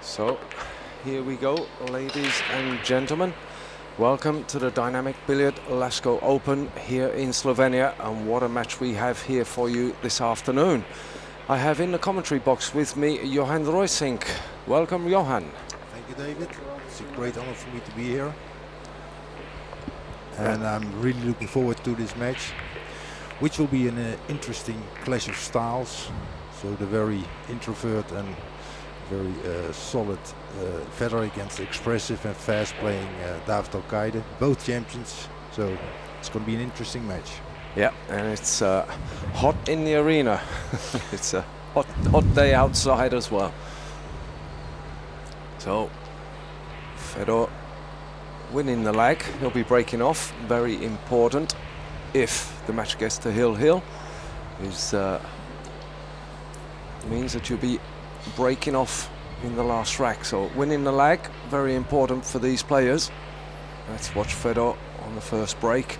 So, here we go, ladies and gentlemen. Welcome to the Dynamic Billiard Lasko Open here in Slovenia, and what a match we have here for you this afternoon. I have in the commentary box with me Johan Ruysink. Welcome, Johan. Thank you, David. It's a great honor for me to be here. And I'm really looking forward to this match, which will be an interesting clash of styles. So the very introvert and very solid Fedor against the expressive and fast playing Alcaide, both champions. So it's going to be an interesting match. Yeah, and it's hot in the arena. It's a hot day outside as well. So Fedor winning the leg. He'll be breaking off. Very important if the match gets to hill-hill. Means that you'll be breaking off in the last rack. So winning the leg, very important for these players. Let's watch Fedor on the first break.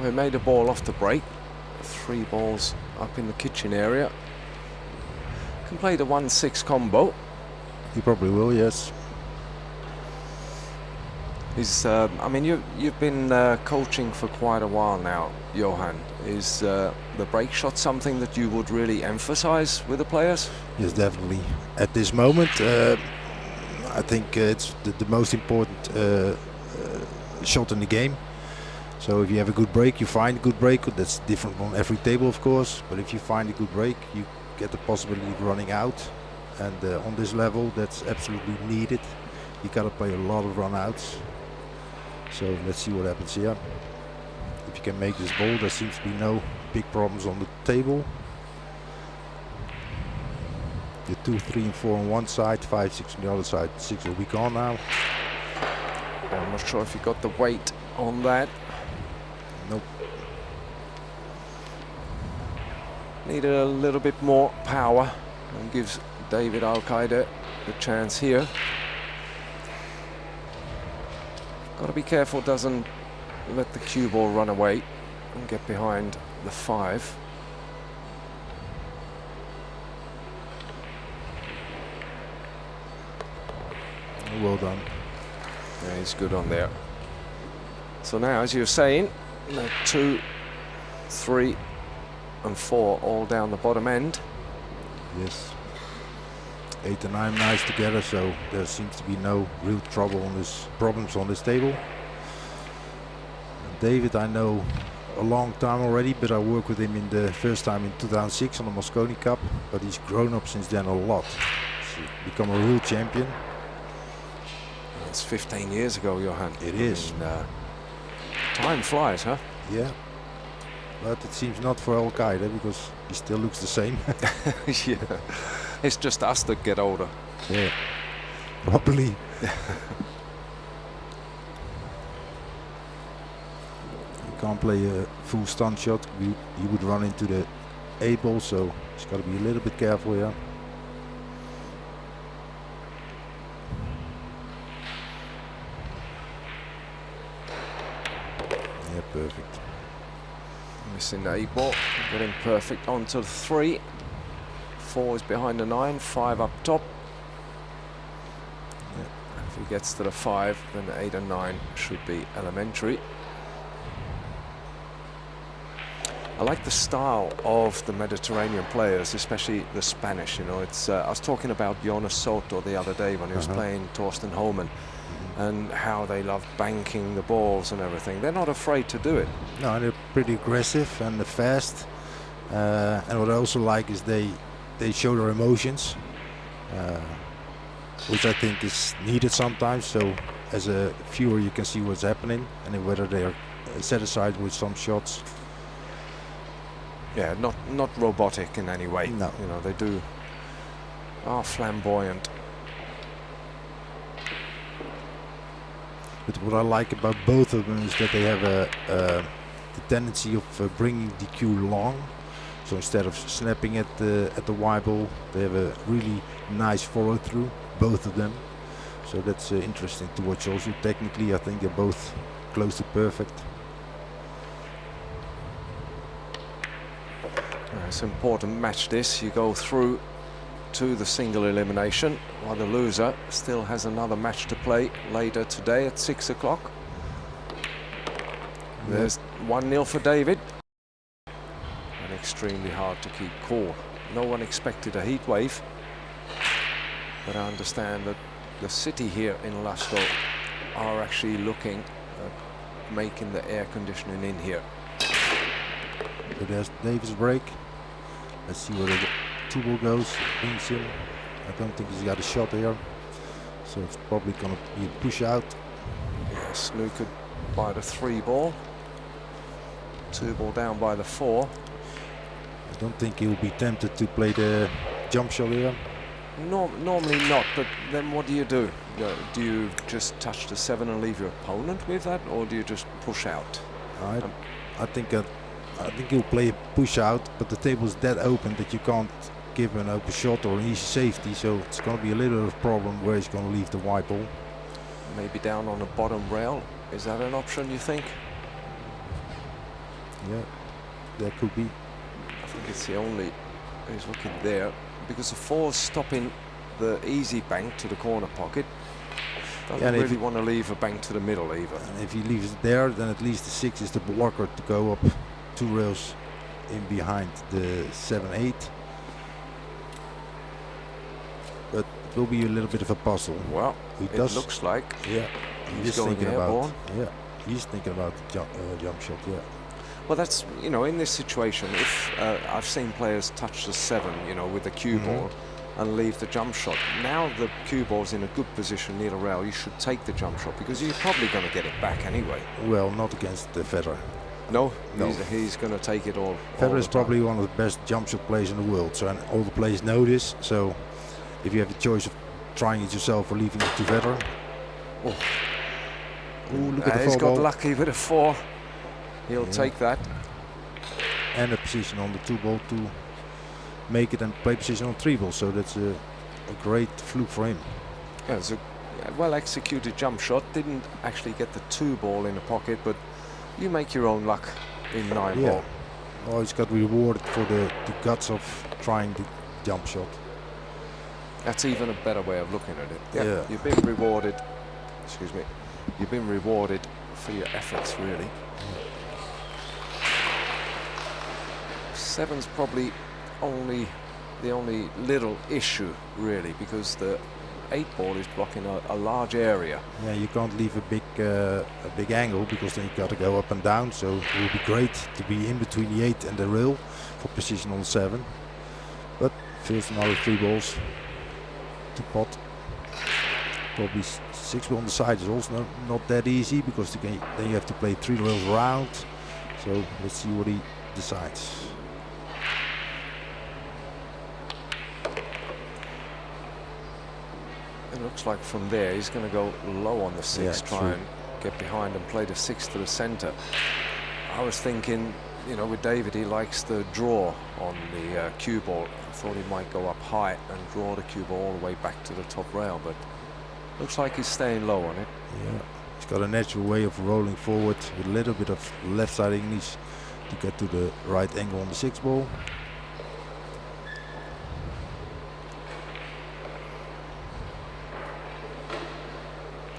We made a ball off the break. 3 balls up in the kitchen area. Can play the 1-6 combo. He probably will, yes. I mean, you've been coaching for quite a while now, Johan. Is the break shot something that you would really emphasize with the players? Yes, definitely. At this moment, I think it's the most important shot in the game. So if you have a good break, you find a good break. That's different on every table, of course. But if you find a good break, you get the possibility of running out. And on this level, that's absolutely needed. You gotta play a lot of run-outs. So let's see what happens here. If you can make this ball, there seems to be no big problems on the table. The 2, 3, and 4 on one side, 5, 6 on the other side. 6 will be gone now. I'm not sure if you got the weight on that. Nope. Needed a little bit more power, and gives David Alcaide the chance here. Got to be careful, doesn't let the cue ball run away and get behind the 5. Well done. Yeah, he's good on there. So now, as you're saying, 2, 3, and 4 all down the bottom end. Yes. 8 and 9 nice together, so there seems to be no real problems on this table. And David, I know a long time already, but I worked with him in the first time in 2006 on the Mosconi Cup. But he's grown up since then a lot. He's become a real champion. That's 15 years ago, Johan. It is. Time flies, huh? Yeah. But it seems not for Alcaide, because he still looks the same. Yeah. It's just us that get older. Yeah. Probably. You can't play a full stun shot. You would run into the 8 ball, so he's got to be a little bit careful here. Yeah, perfect. Missing the 8 ball, getting perfect onto the 3. 4 is behind the 9, 5 up top. Yeah. If he gets to the 5, then the 8 and 9 should be elementary. I like the style of the Mediterranean players, especially the Spanish. You know, it's. I was talking about Jonas Soto the other day when he was playing Torsten Homan, and how they love banking the balls and everything. They're not afraid to do it. No, they're pretty aggressive and fast. And what I also like is they show their emotions, which I think is needed sometimes. So as a viewer, you can see what's happening and whether they are satisfied with some shots. Yeah, not robotic in any way. No. You know, they are flamboyant. But what I like about both of them is that they have the tendency of bringing the cue long. So instead of snapping at the white ball, they have a really nice follow through, both of them. So that's interesting to watch also. Technically, I think they're both close to perfect. It's an important match this. You go through to the single elimination, while the loser still has another match to play later today at 6 o'clock. There's 1-0 for David. And extremely hard to keep cool. No one expected a heat wave, but I understand that the city here in Lasko are actually looking at making the air conditioning in here. So there's David's break. Let's see where the 2-ball goes. Brings him. I don't think he's got a shot here, so it's probably going to be a push out. Yeah, snookered by the 3-ball. 2-ball down by the 4. I don't think he'll be tempted to play the jump shot here. No, normally not, but then what do you do? Do you just touch the 7 and leave your opponent with that, or do you just push out? I think he'll play a push out, but the table's that open that you can't give him an open shot or an easy safety, so it's going to be a little bit of a problem where he's going to leave the white ball. Maybe down on the bottom rail. Is that an option, you think? Yeah, that could be. I think it's the only. He's looking there because the 4's stopping the easy bank to the corner pocket. Doesn't really want to leave a bank to the middle either. And if he leaves it there, then at least the 6 is the blocker to go up 2 rails in behind the 7-8. But it will be a little bit of a puzzle. Well, it looks like. Yeah, he's going airborne. Yeah, he's thinking about the jump shot. Yeah. Well, that's, you know, in this situation, if I've seen players touch the 7, you know, with the cue ball and leave the jump shot. Now the cue ball's in a good position near the rail. You should take the jump shot because you're probably going to get it back anyway. Well, not against the Fedor. No, he's going to take it all. Fedor is probably one of the best jump shot players in the world. So, and all the players know this. So, if you have the choice of trying it yourself or leaving it to Fedor. Oh. Ooh, look at the 4 he's got ball. lucky with a 4. He'll take that. And a position on the 2-ball to make it and play position on 3-ball. So that's a great fluke for him. Yeah, it's a well executed jump shot. Didn't actually get the 2-ball in the pocket, but you make your own luck in 9-ball. Oh, he's got rewarded for the guts of trying the jump shot. That's even a better way of looking at it. Yeah. You've been rewarded. Excuse me. You've been rewarded for your efforts, really. 7's probably the only little issue, really, because the 8-ball is blocking a large area. Yeah, you can't leave a big angle because then you got to go up and down. So it would be great to be in between the 8 and the rail for position on 7. But first another 3 balls to pot. Probably 6-ball on the side is also not that easy because then you have to play 3 rails around. So let's see what he decides. It looks like from there he's going to go low on the 6, try and get behind and play the 6 to the center. I was thinking, you know, with David, he likes the draw on the cue ball. I thought he might go up high and draw the cue ball all the way back to the top rail, but looks like he's staying low on it. Yeah, he's got a natural way of rolling forward with a little bit of left side English to get to the right angle on the 6-ball.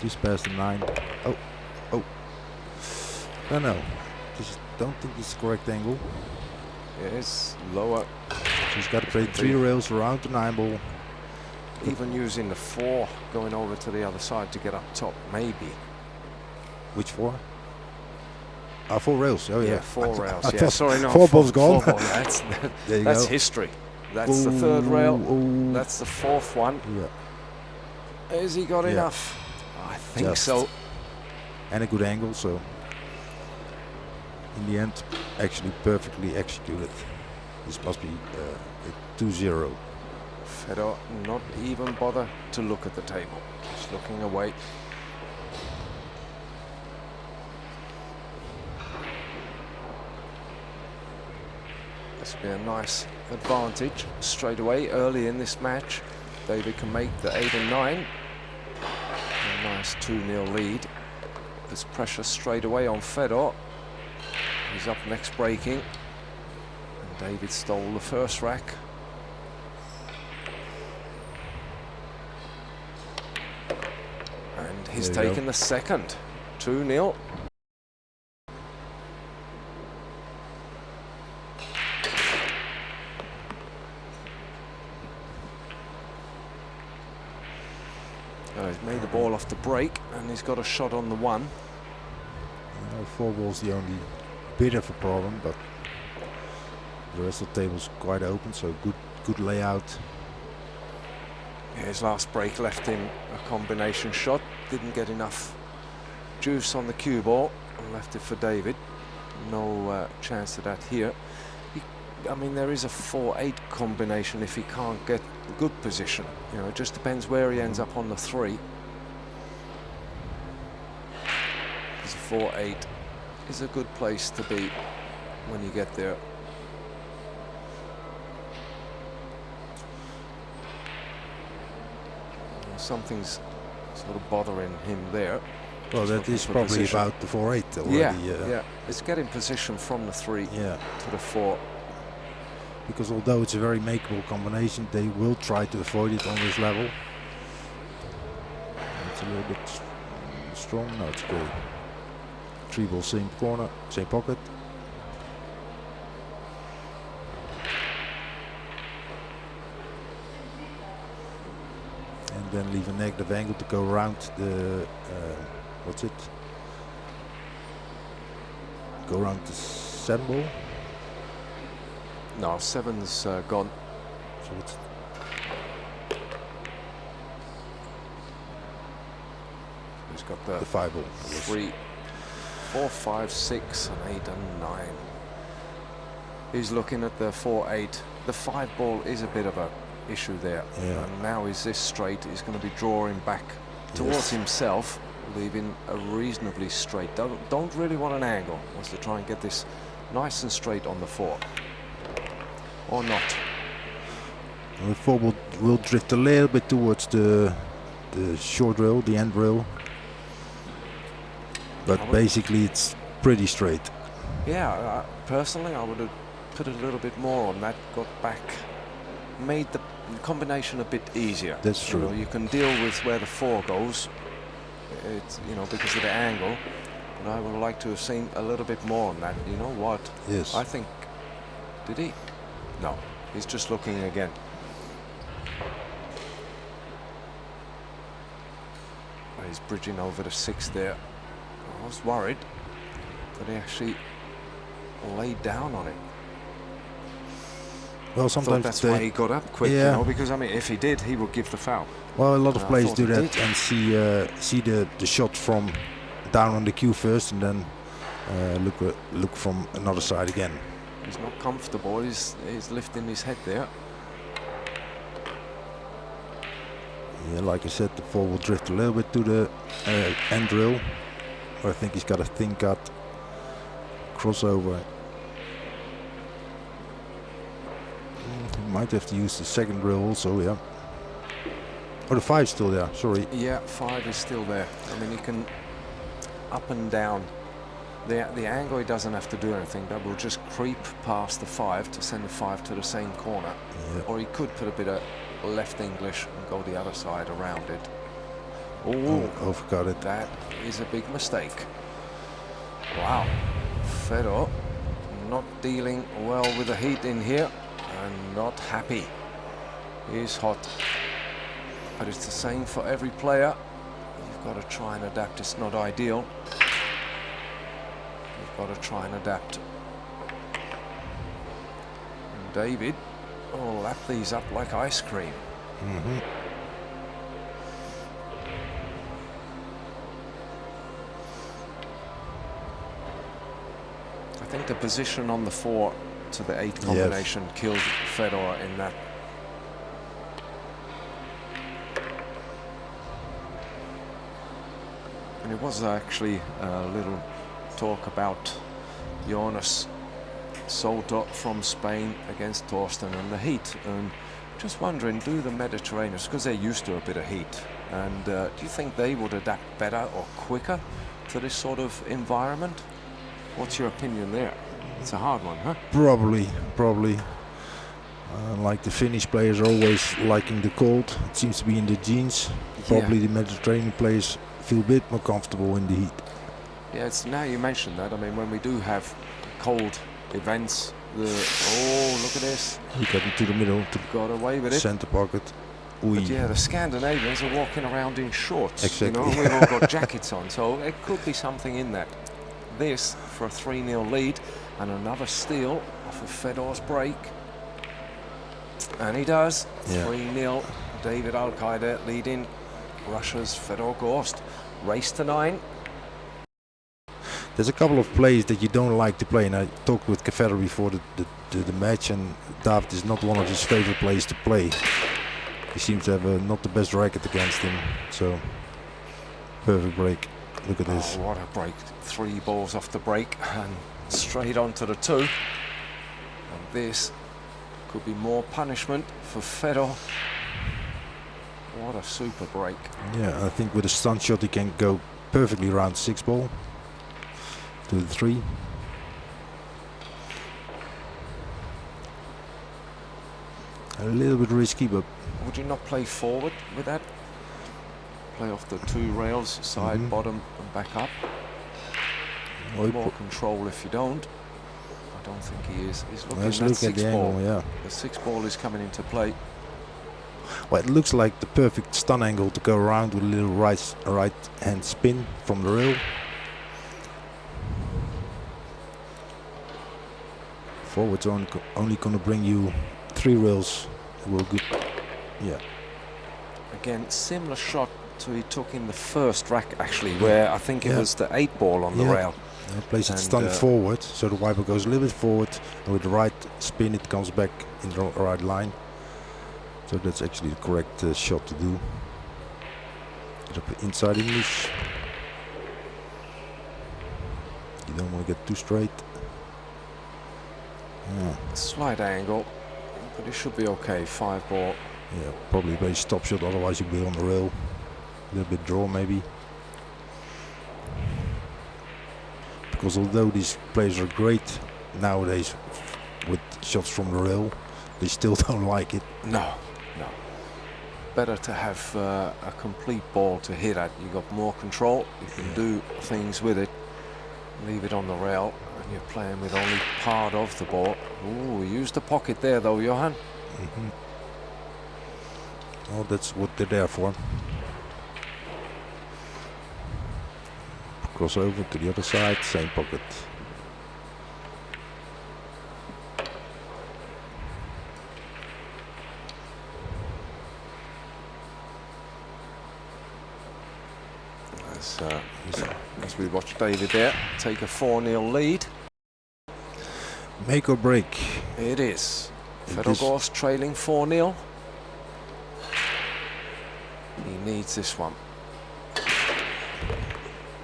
Just past the 9. Oh. No. Don't think this is the correct angle. Yes, lower. So he's got to play 3 rails around the 9-ball. Even using the 4 going over to the other side to get up top, maybe. Which 4? 4 rails. Oh yeah, 4 rails. I Yeah, sorry, no. 4 balls gone. 4 ball, that's history. That's the 3rd rail. That's the 4th one. Yeah. Has he got enough? I think so. And a good angle, so in the end, actually perfectly executed. This must be a 2-0. Fedor not even bother to look at the table. Just looking away. The This will be a nice advantage straight away early in this match. David can make the 8 and 9. A nice 2-0 lead. There's pressure straight away on Fedor. He's up next breaking. And David stole the first rack. And he's taken the second. 2-0. He's made the ball off the break and he's got a shot on the 1. 4 ball's the only bit of a problem, but the rest of the table's quite open, so good layout. Yeah, his last break left him a combination shot, didn't get enough juice on the cue ball and left it for David. No chance of that here. I mean, there is a 4-8 combination if he can't get good position. You know, it just depends where he ends up on the 3. Because a 4-8 is a good place to be when you get there. Something's sort of bothering him there. Well, that is probably position. About the 4-8 already. Yeah, it's getting position from the 3 to the 4. Because although it's a very makeable combination, they will try to avoid it on this level. It's a little bit strong. No, it's great. 3 ball, same corner, same pocket. And then leave a negative angle to go around the what's it? Go around the 7 ball. No, 7's gone. So it's he's got the 5 ball. 3, 4, 5, 6, and 8 and 9. He's looking at the 4-8. The 5 ball is a bit of a issue there. Yeah. And now is this straight? He's going to be drawing back towards himself, leaving a reasonably straight. Don't really want an angle. Wants to try and get this nice and straight on the 4. Or not. The 4 will drift a little bit towards the short rail, the end rail. But basically it's pretty straight. Yeah, personally I would have put a little bit more on that, got back, made the combination a bit easier. That's true. You know, you can deal with where the 4 goes, it's, you know, because of the angle. But I would like to have seen a little bit more on that. You know what? Yes. I think, did he? No, he's just looking again. He's bridging over the 6 there. I was worried that he actually laid down on it. Well, sometimes that's why he got up quick, you know, because I mean, if he did, he would give the foul. Well, a lot of players do that and see the shot from down on the cue first, and then look from another side again. He's not comfortable. He's lifting his head there. Yeah, like I said, the 4 will drift a little bit to the end rail. I think he's got a thin cut crossover. He might have to use the second rail also, yeah. Oh, the 5's still there, sorry. Yeah, 5 is still there. I mean, he can up and down. The angle, he doesn't have to do anything. That will just creep past the 5 to send the 5 to the same corner. Yeah. Or he could put a bit of left English and go the other side around it. Oh, overcut it. That is a big mistake. Wow. Fedor not dealing well with the heat in here and not happy. He's hot. But it's the same for every player. You've got to try and adapt. It's not ideal. You've got to try and adapt. And David will lap these up like ice cream. Mm-hmm. I think the position on the 4 to the 8 combination killed Fedor in that. And it was actually a little talk about Jonas Solto from Spain against Torsten in the heat. And just wondering, do the Mediterraneans, because they're used to a bit of heat, and do you think they would adapt better or quicker to this sort of environment? What's your opinion there? It's a hard one, huh? Probably. Like the Finnish players are always liking the cold. It seems to be in the genes. Probably the Mediterranean players feel a bit more comfortable in the heat. Yeah, it's now you mention that. I mean, when we do have cold events, oh, look at this. He got into the middle to got away with it. Center pocket. But yeah, the Scandinavians are walking around in shorts. Exactly. You know, we've all got jackets on, so it could be something in that. This for a 3-0 lead, and another steal off of Fedor's break. And he does. 3-0. David Alcaide leading Russia's Fedor Gorst. Race to 9. There's a couple of plays that you don't like to play, and I talked with Fedor before the match, and David is not one of his favorite plays to play. He seems to have not the best racket against him, so perfect break. Look at this. What a break. 3 balls off the break and straight onto the 2. And this could be more punishment for Fedor. What a super break. Yeah, I think with a stunt shot he can go perfectly around 6 ball to the 3. A little bit risky, but would you not play forward with that? Play off the 2 rails, side, bottom, and back up. More control if you don't. I don't think he is. He's looking at that 6 ball. Angle, yeah. The 6 ball is coming into play. Well, it looks like the perfect stun angle to go around with a little right hand spin from the rail. Forward's only going to bring you 3 rails. Will good. Yeah. Again, similar shot to he took in the first rack actually, where I think it was the 8 ball on the rail. Yeah, plays it stunned forward, so the wiper goes a little bit forward, and with the right spin it comes back in the right line. So that's actually the correct shot to do. Get up inside English. You don't want to get too straight. Slight angle, but it should be okay. 5 ball. Yeah, probably a very stop shot, otherwise you'll be on the rail. A little bit draw maybe. Because although these players are great nowadays with shots from the rail, they still don't like it. No. Better to have a complete ball to hit at. You got more control, you can do things with it. Leave it on the rail, and you're playing with only part of the ball. Ooh, use the pocket there though, Johan. Oh, that's what they're there for. Cross over to the other side, same pocket. As we watch David there take a 4-0 lead. Make or break. It is. Fedor Gorst trailing 4-0. He needs this one.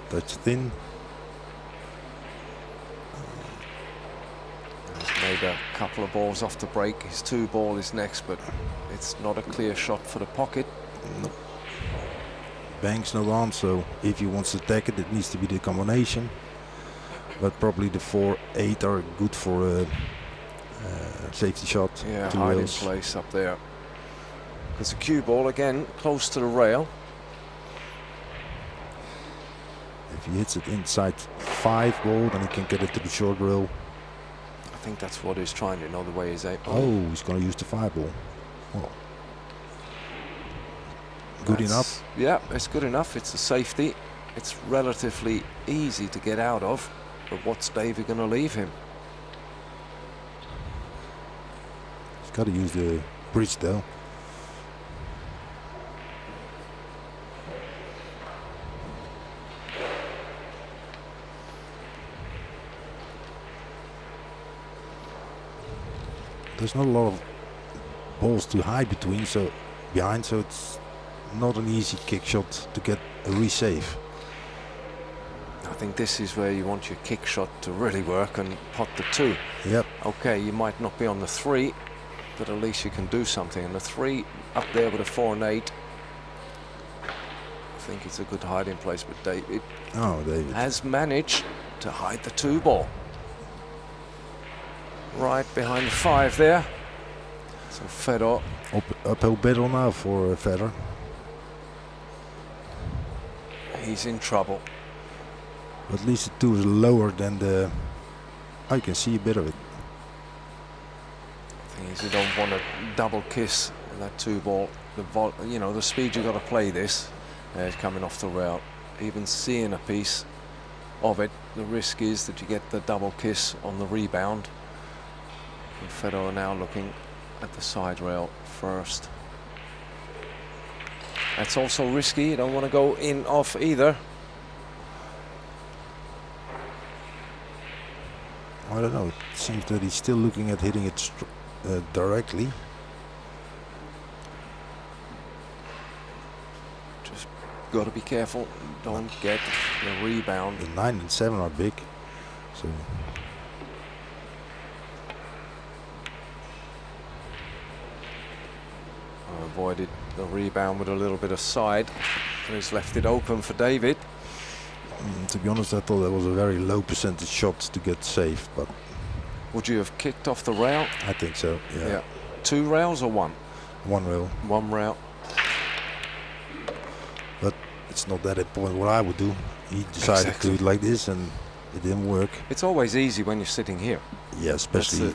Touch thin. He's made a couple of balls off the break. His 2 ball is next, but it's not a clear shot for the pocket. No. Bank's not on, so if he wants to attack it, it needs to be the combination. But probably the 4-8 are good for a safety shot. Yeah, 2 hide in rails. place up there. Because the cue ball again close to the rail. If he hits it inside 5 ball, then he can get it to the short rail. I think that's what he's trying to know, the way he's able. Oh, he's going to use the 5 ball. Well, good enough. Yeah, it's good enough. It's a safety. It's relatively easy to get out of. But what's David going to leave him? He's got to use the bridge though. There's not a lot of balls to hide between, so behind, so it's not an easy kick shot to get a resave. No, I think this is where you want your kick shot to really work and pot the 2. Yep. Okay, you might not be on the 3, but at least you can do something. And the 3 up there with a 4 and 8. I think it's a good hiding place, but David has managed to hide the 2 ball. Right behind the 5 there. So Fedor. Uphill battle now for Fedor. He's in trouble. At least the 2 is lower than the... I can see a bit of it. The thing is, you don't want to double kiss that 2 ball. You know, the speed you got to play this. It's coming off the rail. Even seeing a piece of it, the risk is that you get the double kiss on the rebound. And Fedor now looking at the side rail first. That's also risky. You don't want to go in off either. I don't know. It seems that he's still looking at hitting it directly. Just got to be careful. Don't get the rebound. The 9 and 7 are big. So. Avoided the rebound with a little bit of side. And he's left it open for David. To be honest, I thought that was a very low percentage shot to get safe, but... Would you have kicked off the rail? I think so, yeah. 2 rails or 1? 1 rail. 1 rail. But it's not that important what I would do. He decided to do it like this and it didn't work. It's always easy when you're sitting here. Yeah, especially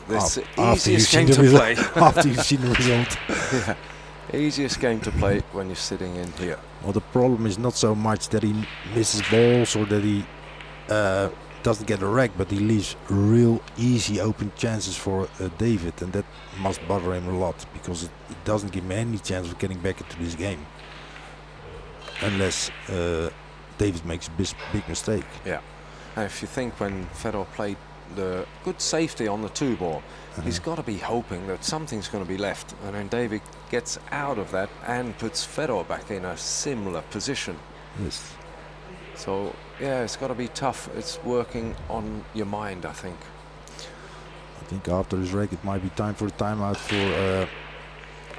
after you've seen the result. After you've seen the result. Yeah. Easiest game to play when you're sitting in here. Well, the problem is not so much that he misses balls or that he doesn't get a rack, but he leaves real easy open chances for David, and that must bother him a lot because it doesn't give him any chance of getting back into this game unless David makes a big mistake. Yeah, and if you think when Fedor played the good safety on the 2 ball, he's got to be hoping that something's going to be left, and then David gets out of that and puts Fedor back in a similar position. Yes. So yeah, it's got to be tough. It's working on your mind, I think. I think after his break it might be time for a timeout for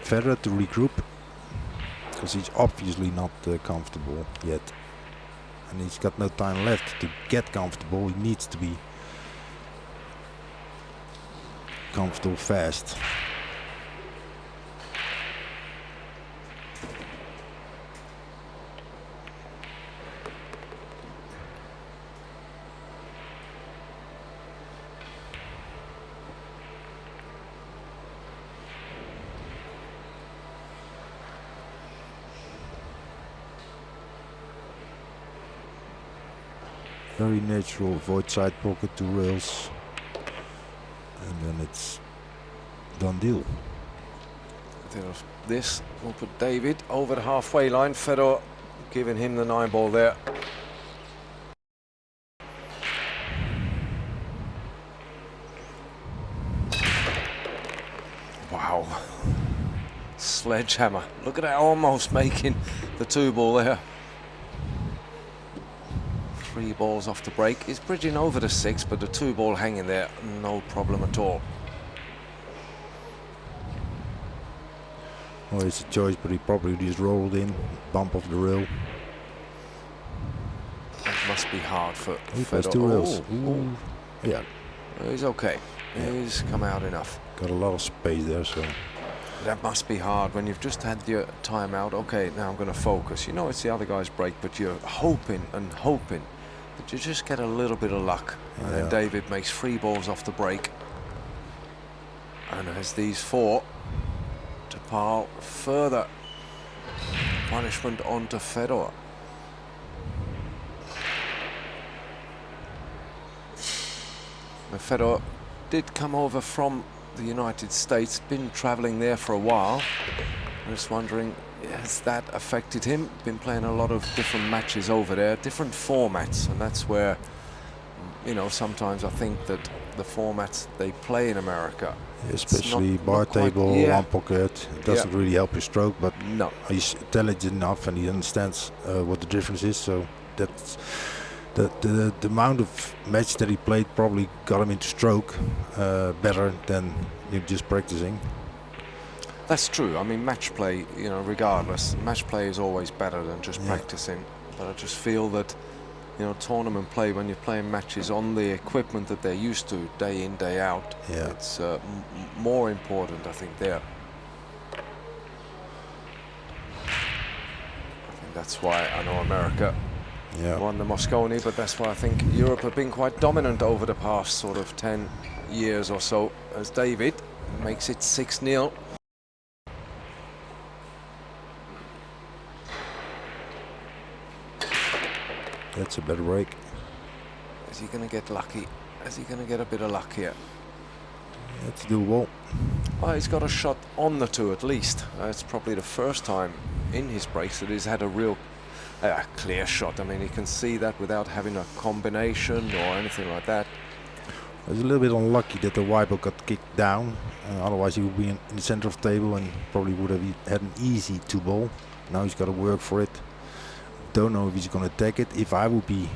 Fedor to regroup, because he's obviously not comfortable yet, and he's got no time left to get comfortable. He needs to be comfortable fast. Very natural, avoid side pocket to rails, and then it's done deal. This will put David over the halfway line. Fedor giving him the 9 ball there. Wow. Sledgehammer. Look at that, almost making the 2 ball there. 3 balls off the break. He's bridging over the 6, but the 2 ball hanging there, no problem at all. Well, it's a choice, but he probably just rolled in, bump off the rail. It must be hard for He Fedor. plays 2 rails. Ooh. Yeah. He's okay. Yeah. He's come out enough. Got a lot of space there, so. That must be hard when you've just had your timeout. Okay, now I'm going to focus. You know it's the other guy's break, but you're hoping and hoping that you just get a little bit of luck. And then David makes 3 balls off the break and has these 4 to pile further punishment onto Fedor. Now Fedor did come over from the United States, been traveling there for a while. I'm just wondering, has that affected him? Been playing a lot of different matches over there, different formats, and that's where, you know, sometimes I think that the formats they play in America, especially bar table, 1 pocket, it doesn't really help your stroke, but no, he's intelligent enough and he understands what the difference is, so that's The amount of match that he played probably got him into stroke better than just practicing. That's true. I mean, match play, regardless, match play is always better than just practicing. But I just feel that, tournament play, when you're playing matches on the equipment that they're used to day in, day out, it's more important, I think, there. I think that's why I know America won the Mosconi, but that's why I think Europe have been quite dominant over the past sort of 10 years or so, as David makes it 6-0. That's a better break. Is he going to get lucky? Is he going to get a bit of luck here? That's doable. Well, he's got a shot on the 2 at least. It's probably the first time in his breaks that he's had a real clear shot. I mean, he can see that without having a combination or anything like that. It's a little bit unlucky that the wiper got kicked down. Otherwise he would be in the center of the table and probably would have had an easy 2-ball. Now he's got to work for it. Don't know if he's going to take it. If I would be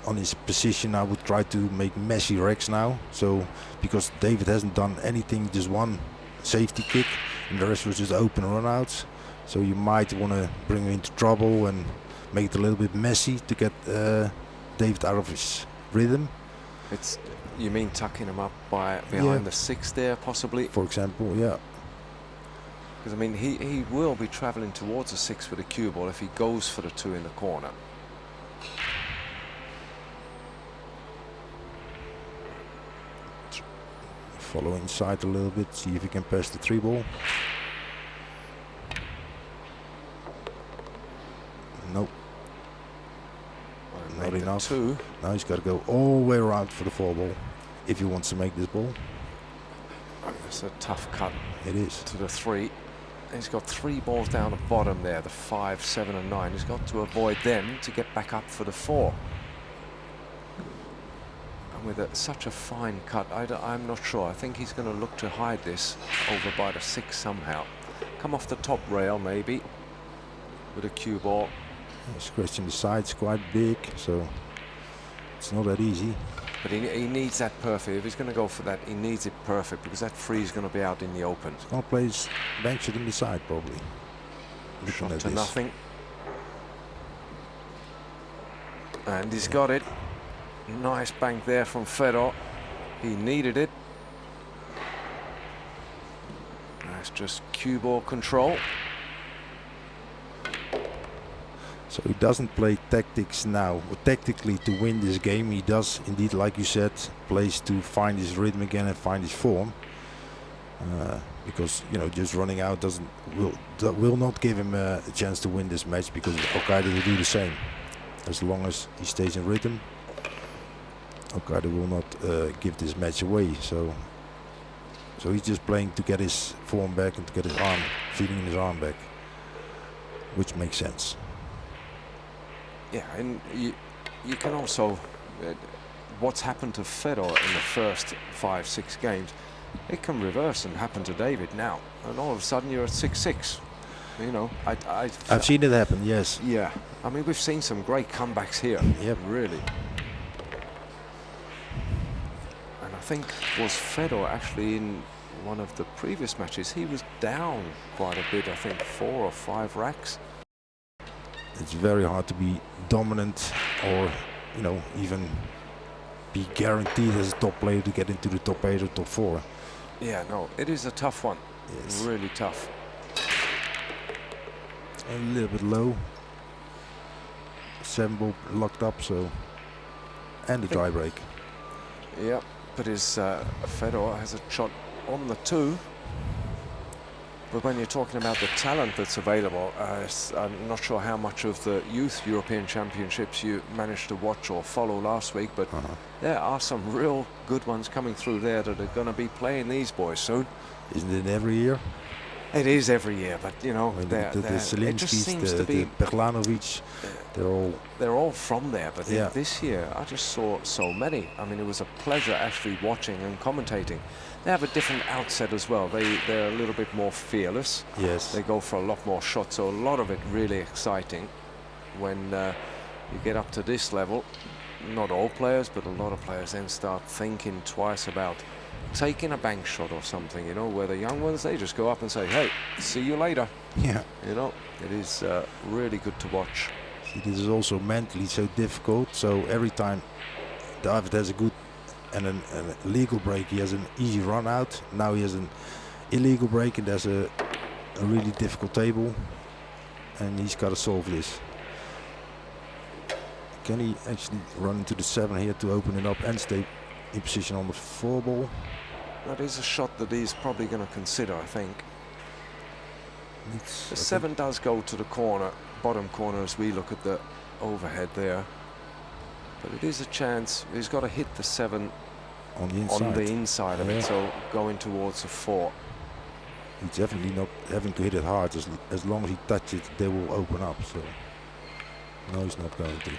on his position, I would try to make messy racks now. So, because David hasn't done anything, just one safety kick, and the rest was just open runouts. So you might want to bring him into trouble and make it a little bit messy to get David out of his rhythm. You mean tucking him up behind the 6 there, possibly? For example, yeah. Because, I mean, he will be travelling towards a 6 with a cue ball if he goes for the 2 in the corner. Follow inside a little bit, see if he can pass the 3-ball. Nope. Not enough. 2. Now he's got to go all the way around for the 4-ball if he wants to make this ball. It's a tough cut. It is. To the 3. He's got 3 balls down the bottom there, the 5, 7 and 9. He's got to avoid them to get back up for the 4. And with such a fine cut, I'm not sure. I think he's going to look to hide this over by the 6 somehow. Come off the top rail maybe with a cue ball. Scratching the sides quite big, so it's not that easy. But he needs that perfect. If he's going to go for that, he needs it perfect, because that 3 is going to be out in the open. He's going to play his bank shot in the side probably. Shot to nothing. And he's got it. Nice bank there from Fedor. He needed it. That's just cue ball control. So he doesn't play tactics now. Or tactically to win this game, he does indeed, like you said, plays to find his rhythm again and find his form. Because just running out will not give him a chance to win this match, because Alcaide will do the same. As long as he stays in rhythm, Alcaide will not give this match away. So he's just playing to get his form back and to get his arm, feeling in his arm back, which makes sense. Yeah, and you can also, what's happened to Fedor in the first 5-6 games, it can reverse and happen to David now, and all of a sudden you're at 6-6. I've seen it happen, yes. Yeah, I mean, we've seen some great comebacks here. Yep. Really. And I think was Fedor actually in one of the previous matches, he was down quite a bit, I think 4 or 5 racks. It's very hard to be dominant or, even be guaranteed as a top player to get into the top 8 or top 4. Yeah, no, it is a tough one. Yes. Really tough. A little bit low. 7-ball locked up, so. And a dry break. Yeah, but his Fedor has a shot on the 2. But when you're talking about the talent that's available, I'm not sure how much of the Youth European Championships you managed to watch or follow last week, but there are some real good ones coming through there that are going to be playing these boys soon. Isn't it every year? It is every year, but the Zelinskis, it just seems to be the Perlanovic, they're all from there. But yeah. This year, I just saw so many. I mean, it was a pleasure actually watching and commentating. They have a different outset as well. They're a little bit more fearless. Yes. They go for a lot more shots, so a lot of it really exciting when you get up to this level, not all players, but a lot of players then start thinking twice about taking a bank shot or something, you know, where the young ones, they just go up and say, hey, see you later. Yeah. You know, it is really good to watch. See, this is also mentally so difficult. So every time David has a good and an legal break, he has an easy run out. Now he has an illegal break, and there's a really difficult table, and he's got to solve this. Can he actually run into the 7 here to open it up and stay in position on the 4 ball? That is a shot that he's probably going to consider, I think. The 7 does go to the corner, bottom corner, as we look at the overhead there. But it is a chance. He's got to hit the 7 on the inside of it, so going towards a 4. He's definitely not having to hit it hard. As long as he touches it, they will open up. So no, he's not going to.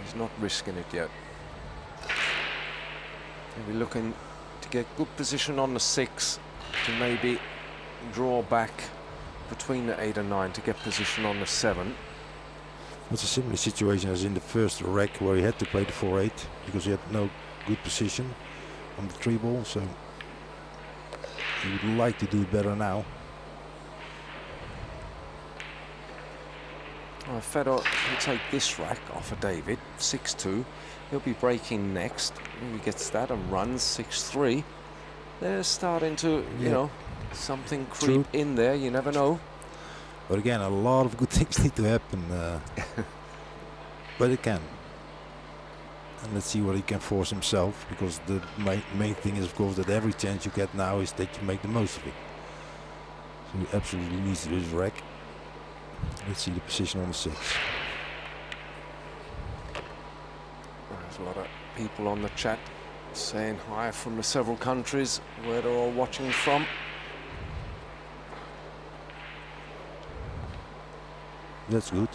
He's not risking it yet. He'll be looking to get good position on the 6 to maybe draw back between the 8 and 9 to get position on the 7. It's a similar situation as in the first rack, where he had to play the 4-8 because he had no good position on the 3 ball. So he would like to do it better now. Fedor will take this rack off of David, 6-2. He'll be breaking next. He gets that and runs 6-3. They're starting to, you know, something creep in there. You never know. But again, a lot of good things need to happen. But it can. And let's see what he can force himself, because the main thing is, of course, that every chance you get now is that you make the most of it. So he absolutely needs this rack. Let's see the position on the 6. There's a lot of people on the chat saying hi from the several countries where they're all watching from. That's good.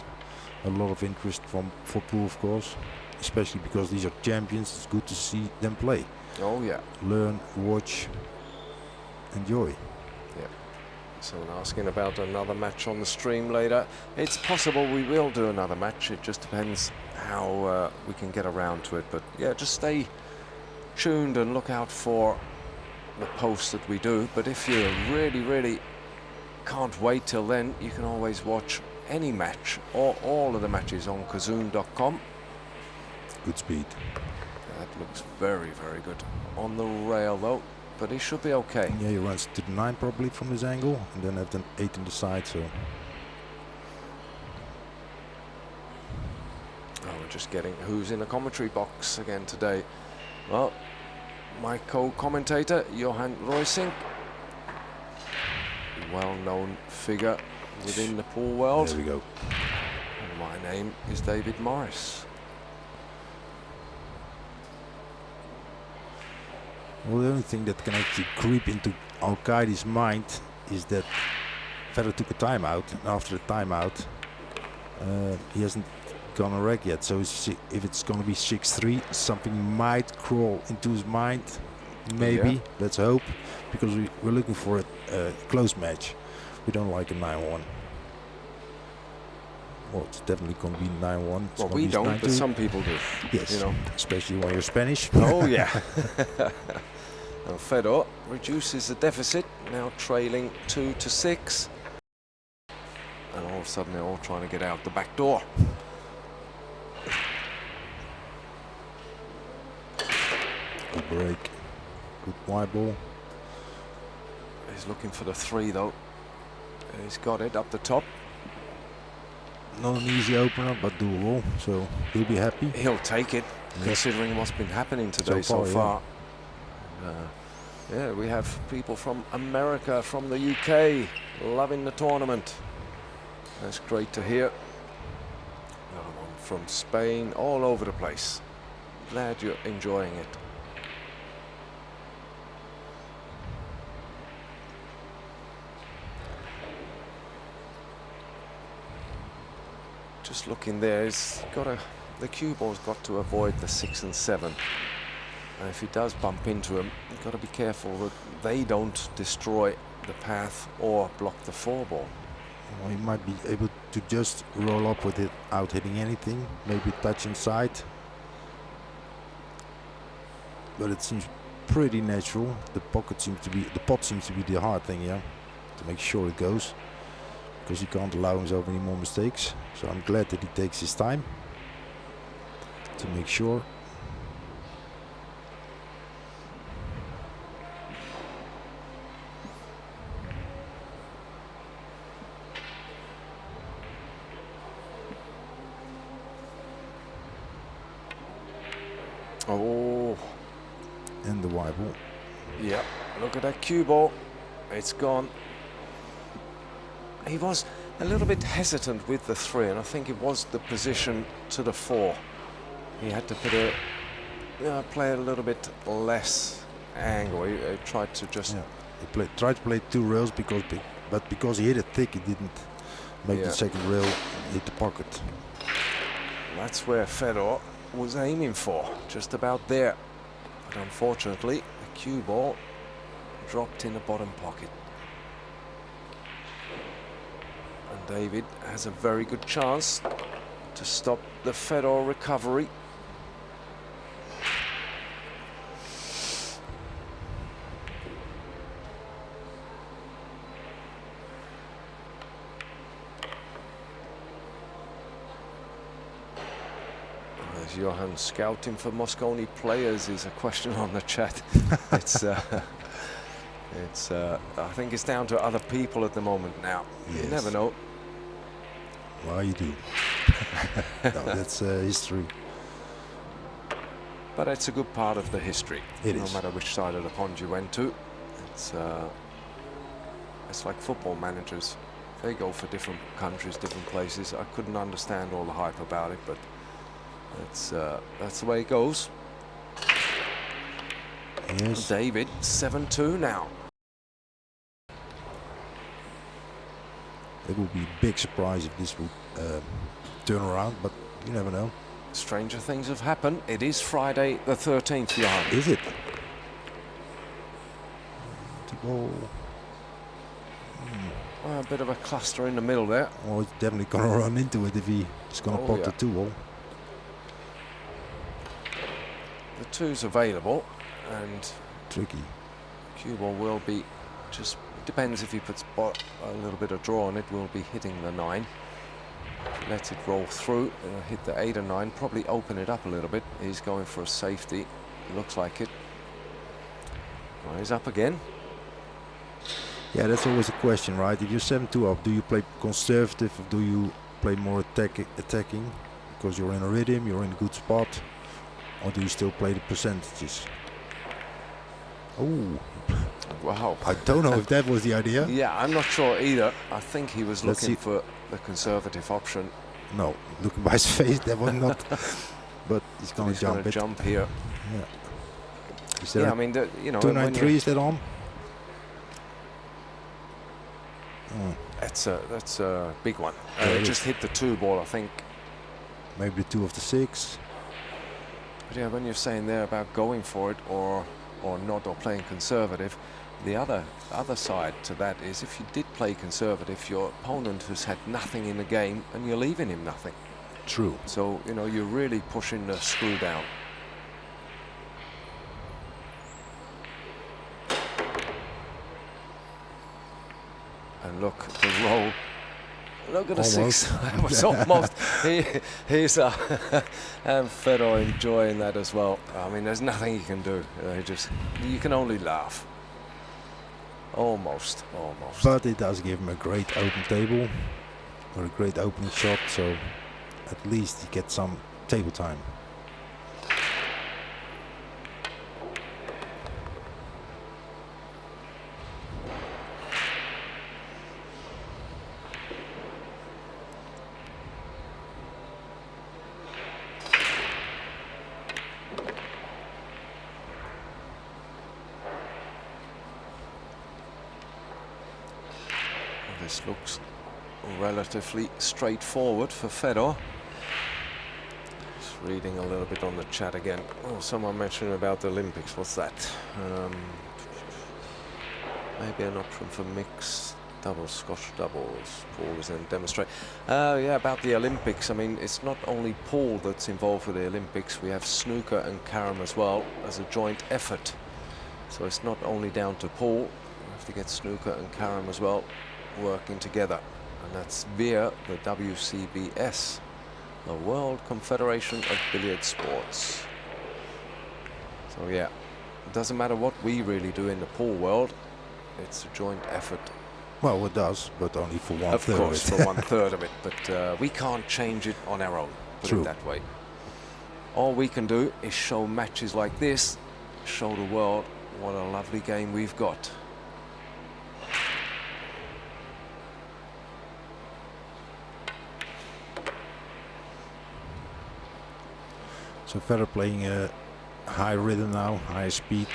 A lot of interest for pool, of course, especially because these are champions. It's good to see them play. Oh yeah. Learn, watch, enjoy. Yeah. Someone asking about another match on the stream later. It's possible we will do another match. It just depends how we can get around to it. But yeah, just stay tuned and look out for the posts that we do. But if you really can't wait till then, you can always watch any match or all of the matches on kazoon.com. Good speed. That looks very good on the rail though, but he should be okay. Yeah, he runs to the 9 probably from this angle, and then have an 8 on the side. So we're just getting who's in the commentary box again today. Well, my co-commentator Johan Ruysink, well-known figure within the pool world. There we go. And my name is David Morris. Well, the only thing that can actually creep into Alcaide's mind is that Fedor took a timeout, and after the timeout he hasn't gone a rack yet. So if it's going to be 6-3, something might crawl into his mind. Maybe. Yeah. Let's hope, because we're looking for a close match. We don't like a 9-1. Well, it's definitely going to be 9-1. Well, we don't, but some people do. Yes, you know, especially when you're Spanish. Oh yeah. And Fedor reduces the deficit, now trailing 2-6. And all of a sudden they're all trying to get out the back door. Good break. Good wide ball. He's looking for the 3 though. He's got it up the top. Not an easy opener, but doable, so he'll be happy. He'll take it, considering what's been happening today so far. Yeah, we have people from America, from the UK, loving the tournament. That's great to hear. Another one from Spain, all over the place. Glad you're enjoying it. Just looking there, he's got the cue ball's got to avoid the 6 and 7. And if he does bump into him, you've got to be careful that they don't destroy the path or block the 4 ball. Well, he might be able to just roll up with it without hitting anything. Maybe touch inside. But it seems pretty natural. The pot seems to be the hard thing, yeah, to make sure it goes, because he can't allow himself any more mistakes. So I'm glad that he takes his time to make sure. Oh. And the wide ball. Yeah, look at that cue ball. It's gone. He was a little bit hesitant with the 3, and I think it was the position to the 4. He had to put play a little bit less angle. He tried to just... Yeah, he tried to play 2 rails, but because he hit it thick, he didn't make the second rail hit the pocket. That's where Fedor was aiming for, just about there. But unfortunately, the cue ball dropped in the bottom pocket. And David has a very good chance to stop the Fedor recovery. Johan scouting for Moscone players is a question on the chat. I think it's down to other people at the moment now. Yes. You never know. Well, you do. No, that's history. But it's a good part of the history. It no is. matter which side of the pond you went to. It's like football managers. They go for different countries, different places. I couldn't understand all the hype about it, but that's the way it goes. Yes. David, 7-2 now. It would be a big surprise if this would turn around, but you never know. Stranger things have happened. It is Friday the 13th, Johan. Is it? The ball. A bit of a cluster in the middle there. Oh, he's definitely going to run into it if he's going to pot the 2 ball. The 2's available, and tricky. Cue ball will be just, depends if he puts a little bit of draw on it, will be hitting the 9. Let it roll through, hit the 8 and 9, probably open it up a little bit. He's going for a safety, looks like it. Well, he's up again. Yeah, that's always a question, right? If you're 7-2 up, do you play conservative or do you play more attacking? Because you're in a rhythm, you're in a good spot. Or do you still play the percentages? Oh, wow. I don't know if that was the idea. Yeah, I'm not sure either. I think he was looking for the conservative option. No, looking by his face, that was not. But he's going to jump it. Jump here. Yeah. Yeah, I mean, you know, 293 is that on? That's a big one. It just hit the 2 ball, I think. Maybe the 2 of the 6. But yeah, when you're saying there about going for it or not, or playing conservative, the other side to that is if you did play conservative, your opponent has had nothing in the game and you're leaving him nothing. True. So, you know, you're really pushing the screw down. And look, the roll. Look at the 6. That was almost. He's and Fedor enjoying that as well. I mean, there's nothing he can do. You can only laugh. Almost. But it does give him a great open table or a great opening shot. So at least he gets some table time. This looks relatively straightforward for Fedor. Just reading a little bit on the chat again. Oh, someone mentioned about the Olympics. What's that? Maybe an option for mixed Doubles, Scotch doubles. Paul is going to demonstrate. Yeah, about the Olympics. I mean, it's not only Paul that's involved with the Olympics. We have snooker and carom as well as a joint effort. So it's not only down to Paul. We have to get snooker and carom as well working together. And that's via the WCBS, the World Confederation of Billiard Sports. So yeah, it doesn't matter what we really do in the pool world. It's a joint effort. Well, it does, but only for one third. Of course, for 1/3 of it, but we can't change it on our own, put True. it that way. All we can do is show matches like this, show the world what a lovely game we've got. So Fedor playing a high rhythm now, high speed.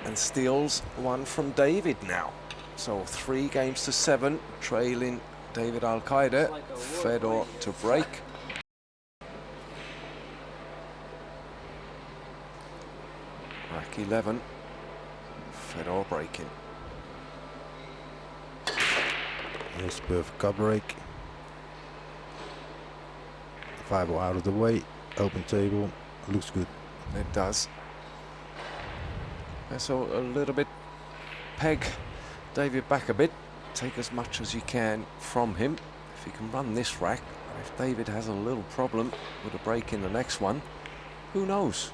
And steals one from David now. So 3 games to 7, trailing David Alcaide. Fedor to break. Rack 11. Fedor breaking. Yes, perfect cut break. 5 out of the way, open table, looks good. It does. And so a little bit, peg David back a bit, take as much as you can from him. If you can run this rack, if David has a little problem with a break in the next one, who knows?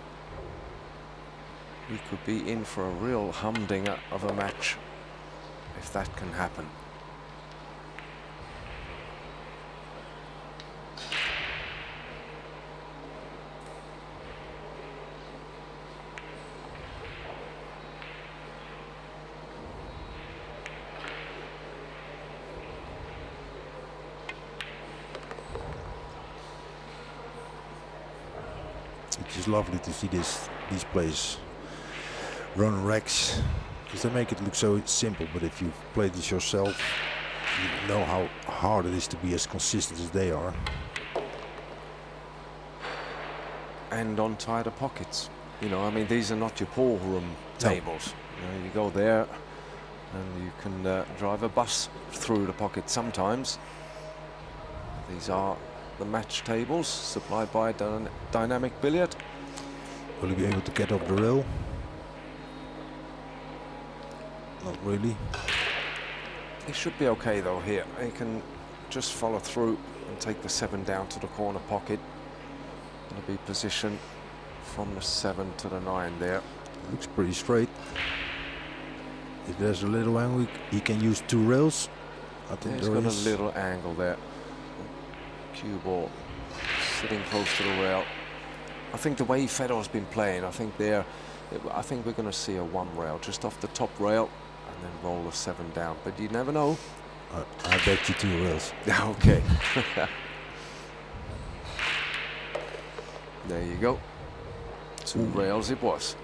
We could be in for a real humdinger of a match if that can happen. It's just lovely to see these players run racks, because they make it look so simple, but if you've played this yourself, you know how hard it is to be as consistent as they are. And on tighter pockets. You know, I mean, these are not your pool room tables. You know, you go there and you can drive a bus through the pocket sometimes. These are the match tables supplied by Dynamic Billiard. Will he be able to get off the rail? Not really. He should be okay though here. He can just follow through and take the 7 down to the corner pocket. It'll be position from the 7 to the 9 there. Looks pretty straight. If there's a little angle, he can use 2 rails. I think He's got a little angle there. Cue ball sitting close to the rail. I think the way Fedor's been playing, I think we're going to see a 1 rail just off the top rail and then roll the 7 down. But you never know. I bet you 2 rails. Okay. There you go. 2 rails it was.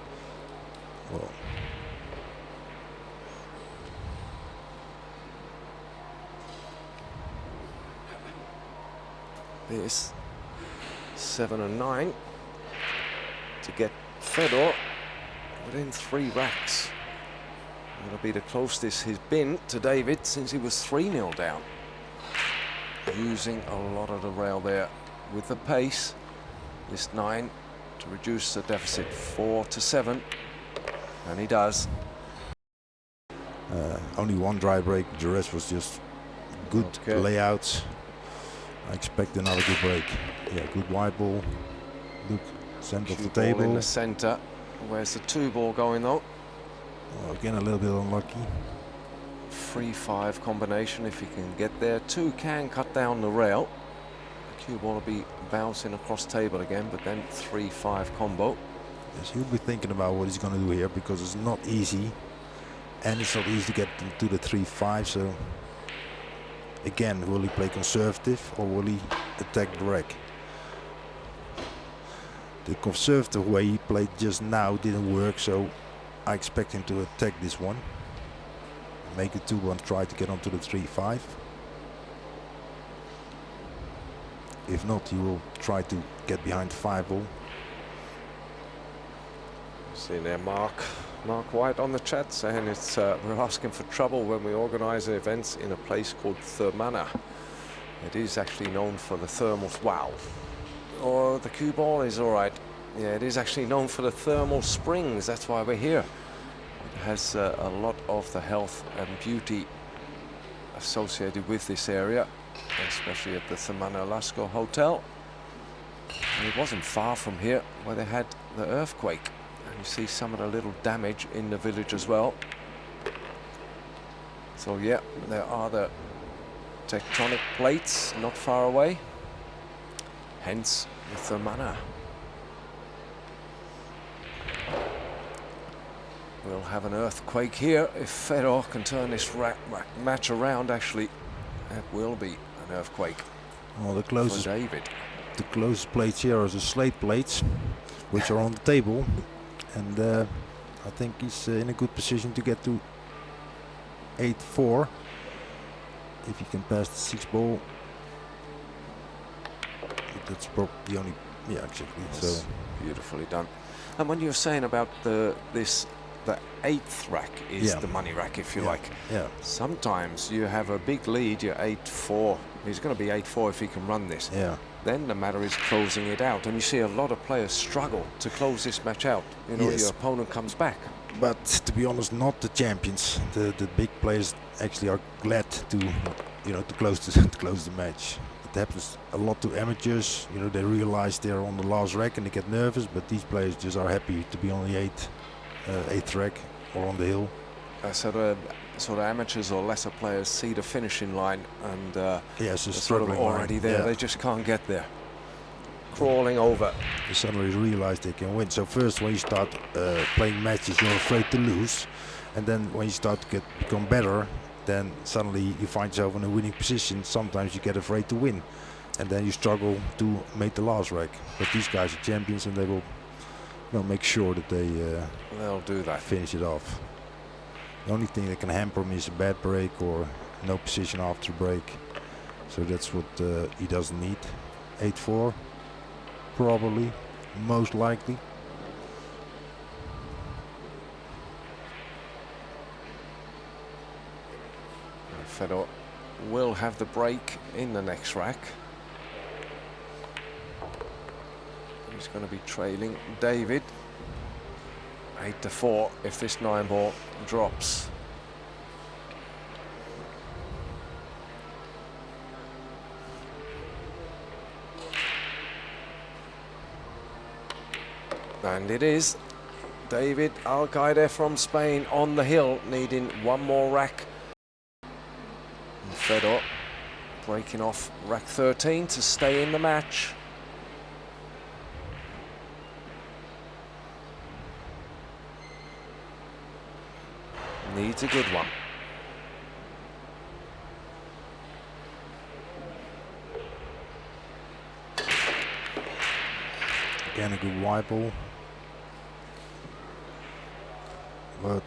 Well, This 7 and 9 to get Fedor within 3 racks. It'll be the closest he's been to David since he was 3-0 down. Using a lot of the rail there with the pace. This 9 to reduce the deficit 4 to 7, and he does. only 1 dry break, the rest was just good layouts. I expect another good break. Yeah, good wide ball. Look, center of the table. In the center. Where's the 2 ball going though? Again, a little bit unlucky. 3-5 combination if you can get there. 2 can cut down the rail. The cue ball will be bouncing across table again, but then 3-5 combo. Yes, he'll be thinking about what he's going to do here, because it's not easy, and it's not easy to get to the 3-5. So again, will he play conservative or will he attack the rack? The conservative way he played just now didn't work, so I expect him to attack this one. Make it 2-1, try to get onto the 3-5. If not, he will try to get behind the 5 ball. See there, Mark Mark White on the chat saying it's we're asking for trouble when we organise events in a place called Thermana. It is actually known for the thermals. Wow. Or the cue ball is all right. Yeah, it is actually known for the thermal springs. That's why we're here. It has a lot of the health and beauty associated with this area, especially at the Thermana Lasko Hotel. And it wasn't far from here where they had the earthquake. And you see some of the little damage in the village as well. So yeah, there are the tectonic plates not far away. Hence the Thermana. We'll have an earthquake here if Fedor can turn this match around. Actually, it will be an earthquake. Well, the for David. The closest plates here are the slate plates, which are on the table, and I think he's in a good position to get to 8-4 if he can pass the 6 ball. That's probably the only, yeah, exactly. Yes, so beautifully done. And when you're saying about the 8th rack is the money rack, if you like. Yeah. Sometimes you have a big lead, you're 8-4. He's going to be 8-4 if he can run this. Yeah. Then the matter is closing it out, and you see a lot of players struggle to close this match out. You know, your opponent comes back. But to be honest, not the champions. The big players actually are glad to, to close the match. It happens a lot to amateurs. You know, they realize they're on the last rack and they get nervous. But these players just are happy to be on the 8th rack or on the hill. So the sort of amateurs or lesser players see the finishing line and they're sort of already there. They just can't get there. Crawling over. They suddenly realize they can win. So first, when you start playing matches, you're afraid to lose, and then when you start to become better, then suddenly you find yourself in a winning position. Sometimes you get afraid to win, and then you struggle to make the last rack. But these guys are champions, and they will make sure that they'll do that. Finish it off. The only thing that can hamper him is a bad break or no position after break. So that's what he doesn't need. 8-4, probably, most likely. Fedor will have the break in the next rack. He's going to be trailing David 8-4 if this 9 ball drops. And it is David Alcaide from Spain on the hill, needing one more rack. And Fedor breaking off rack 13 to stay in the match. Needs a good one. Again, a good wide ball. But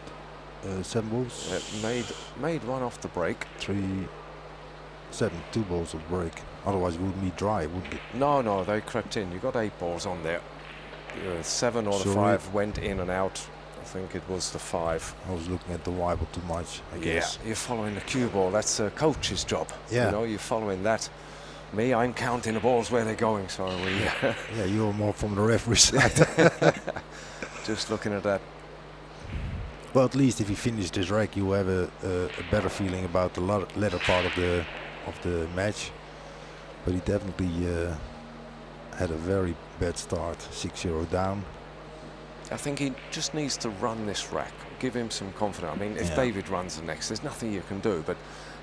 7 balls. Made one off the break. 3, 7, 2 balls of break. Otherwise, it wouldn't be dry, wouldn't it? No, they crept in. You got 8 balls on there. 7 or the 5 went in and out. I think it was the 5. I was looking at the wide ball too much, I guess. You're following the cue ball. That's a coach's job. Yeah. You know, you're following that. Me, I'm counting the balls where they're going. So yeah, you're more from the referee side. Just looking at that. Well, at least if you finish this rack, you have a better feeling about the latter part of the match. But he definitely had a very bad start, 6-0 down. I think he just needs to run this rack, give him some confidence. I mean, if David runs the next, there's nothing you can do. But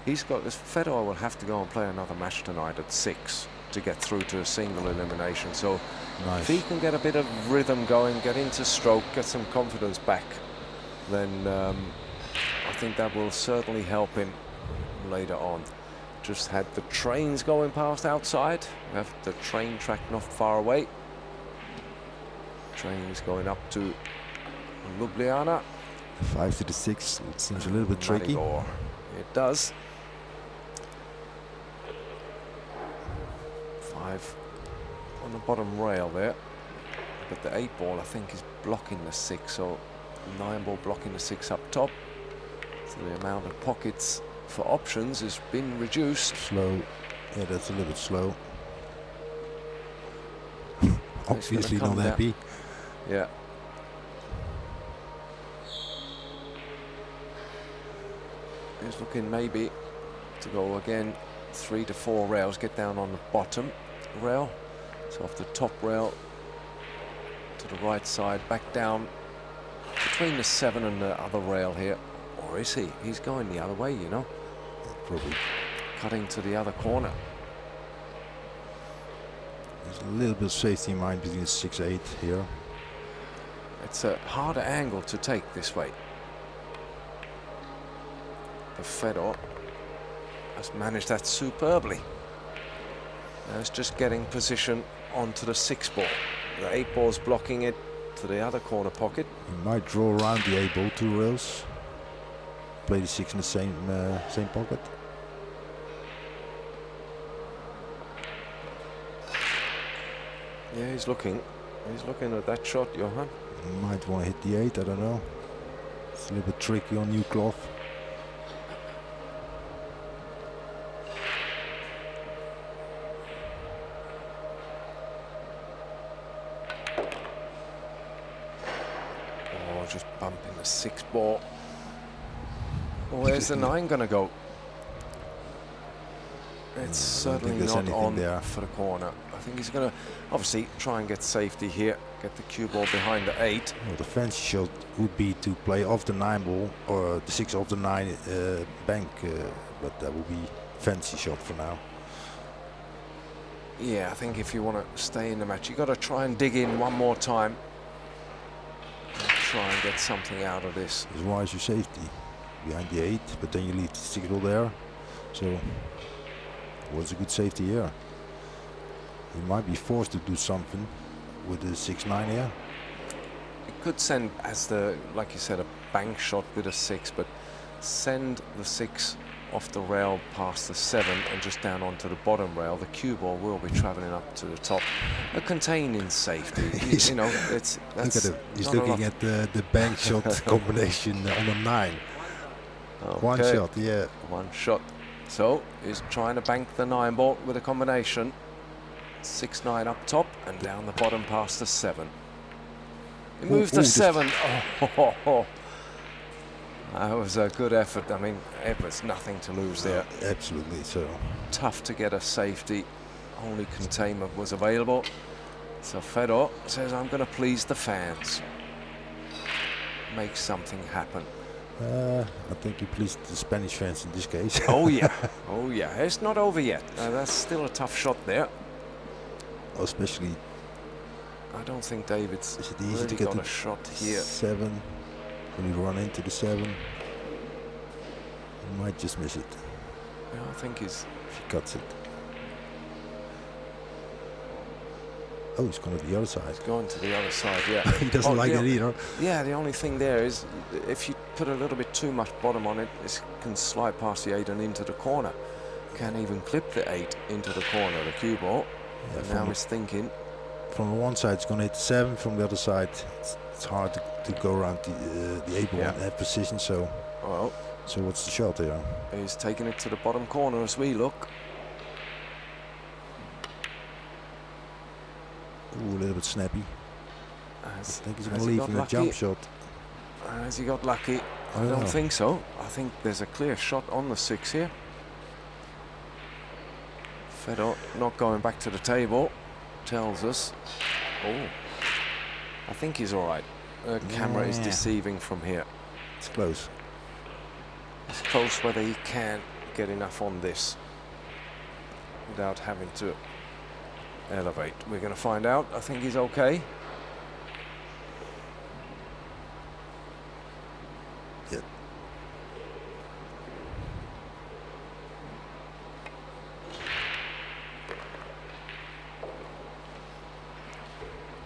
he's got this. Fedor will have to go and play another match tonight at 6 to get through to a single elimination. So if he can get a bit of rhythm going, get into stroke, get some confidence back, then I think that will certainly help him later on. Just had the trains going past outside. We have the train track not far away. Trains going up to Ljubljana. 5 to the 6. It seems a little bit tricky. It does. 5 on the bottom rail there. But the 8 ball, I think, is blocking the 6. So 9 ball blocking the 6 up top. So the amount of pockets for options has been reduced. Slow. Yeah, that's a little bit slow. Obviously not happy. Yeah. He's looking maybe to go again 3 to 4 rails, get down on the bottom rail. So off the top rail to the right side, back down between the 7 and the other rail here. Or is he? He's going the other way, you know. Probably. Cutting to the other corner. There's a little bit of safety in mind between 6-8 here. It's a harder angle to take this way. The Fedor has managed that superbly. Now it's just getting position onto the 6 ball. The 8 ball's blocking it to the other corner pocket. He might draw around the 8 ball 2 rails. Play the 6 in the same pocket. Yeah, he's looking at that shot, Johan. Might want to hit the 8, I don't know. It's a little bit tricky on new cloth. Oh, just bumping the 6 ball. Where's the 9 gonna go? It's certainly not on there for the corner. I think he's going to obviously try and get safety here, get the cue ball behind the 8. Well, the fancy shot would be to play off the 9 ball or the 6 off the 9 bank, but that would be fancy shot for now. Yeah, I think if you want to stay in the match, you got to try and dig in one more time and try and get something out of this. As why is your safety behind the 8, but then you leave the 6 ball there. So what's a good safety here? He might be forced to do something with the 6-9 here. It could send, as the, like you said, a bank shot with a 6, but send the 6 off the rail past the 7 and just down onto the bottom rail. The cue ball will be travelling up to the top. A containing safety, you know, that's look at him. He's looking at the bank shot combination on the 9. Okay. One shot, yeah. One shot. So he's trying to bank the 9 ball with a combination. 6-9 up top and down the bottom past the 7. He moves the 7. Oh, that was a good effort. I mean, it was nothing to lose there. Absolutely. So tough to get a safety. Only containment was available. So Fedor says, I'm going to please the fans. Make something happen. I think he pleased the Spanish fans in this case. Oh yeah, oh yeah. It's not over yet. That's still a tough shot there. Especially, I don't think David's is it easy really to get got a shot here. 7 when you run into the 7. He might just miss it. Yeah, I think he's. If he cuts it. Oh, he's going to the other side. He's going to the other side, yeah. He doesn't like it either. Yeah, the only thing there is if you put a little bit too much bottom on it, it can slide past the 8 and into the corner. Can't even clip the 8 into the corner, the cue ball. Yeah, and now he's thinking. From the one side, it's going to hit 7. From the other side, it's hard to go around the 8 ball in that position. So, well, so what's the shot here? He's taking it to the bottom corner as we look. Ooh, a little bit snappy. I think he's going to leave in a jump shot. Has he got lucky? I don't think so. I think there's a clear shot on the 6 here. Fedor not going back to the table, tells us. Oh, I think he's all right. The camera is deceiving from here. It's close. It's close whether he can get enough on this without having to elevate. We're going to find out. I think he's okay. Yeah.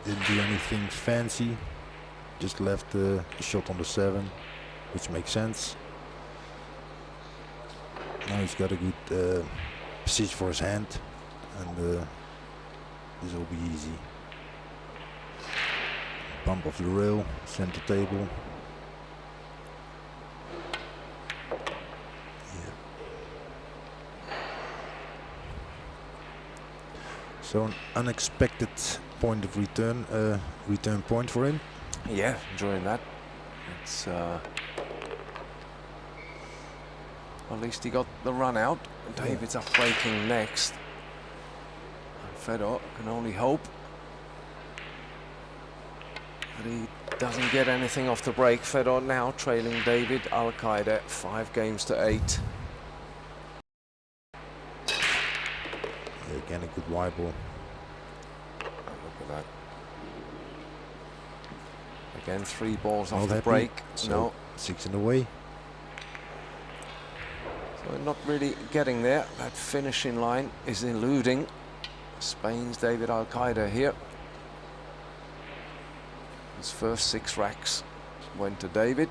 Didn't do anything fancy. Just left the shot on the 7, which makes sense. Now he's got a good position for his hand, and this will be easy. Bump off the rail, center table. So an unexpected point of return, return point for him. Yeah, enjoying that. It's at least he got the run out. David's up breaking next. And Fedor can only hope that he doesn't get anything off the break. Fedor now trailing David Alcaide 5 games to 8. Again, a good wide ball. Look at that. Again, 3 balls off Not the happy. break. So No. 6 in the way. So not really getting there. That finishing line is eluding Spain's David Alcaide here. His first 6 racks went to David.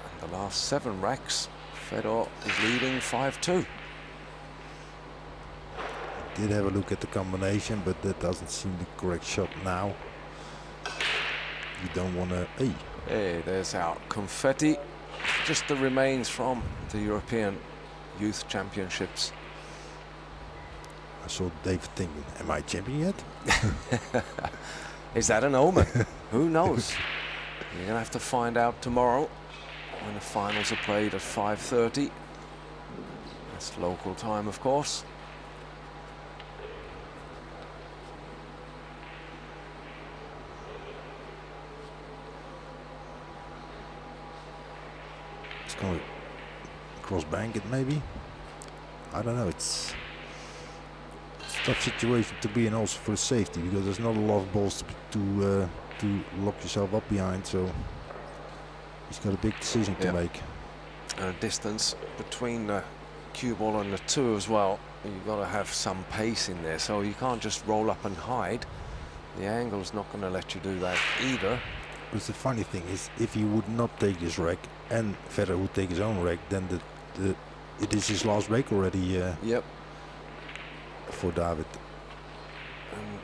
And the last 7 racks, Fedor is leading 5-2. Did have a look at the combination, but that doesn't seem the correct shot now. You don't want to... Hey, there's our confetti. Just the remains from the European Youth Championships. I saw David thinking, am I champion yet? Is that an omen? Who knows? You're going to have to find out tomorrow when the finals are played at 5:30. That's local time, of course. It's going to cross bank it maybe. I don't know. It's a tough situation to be in also for safety, because there's not a lot of balls to lock yourself up behind. So he's got a big decision to make. And a distance between the cue ball and the 2 as well. You've got to have some pace in there, so you can't just roll up and hide. The angle's not going to let you do that either. But the funny thing is, if he would not take this rack and Fedor would take his own rack, then it is his last break already. Yep. For David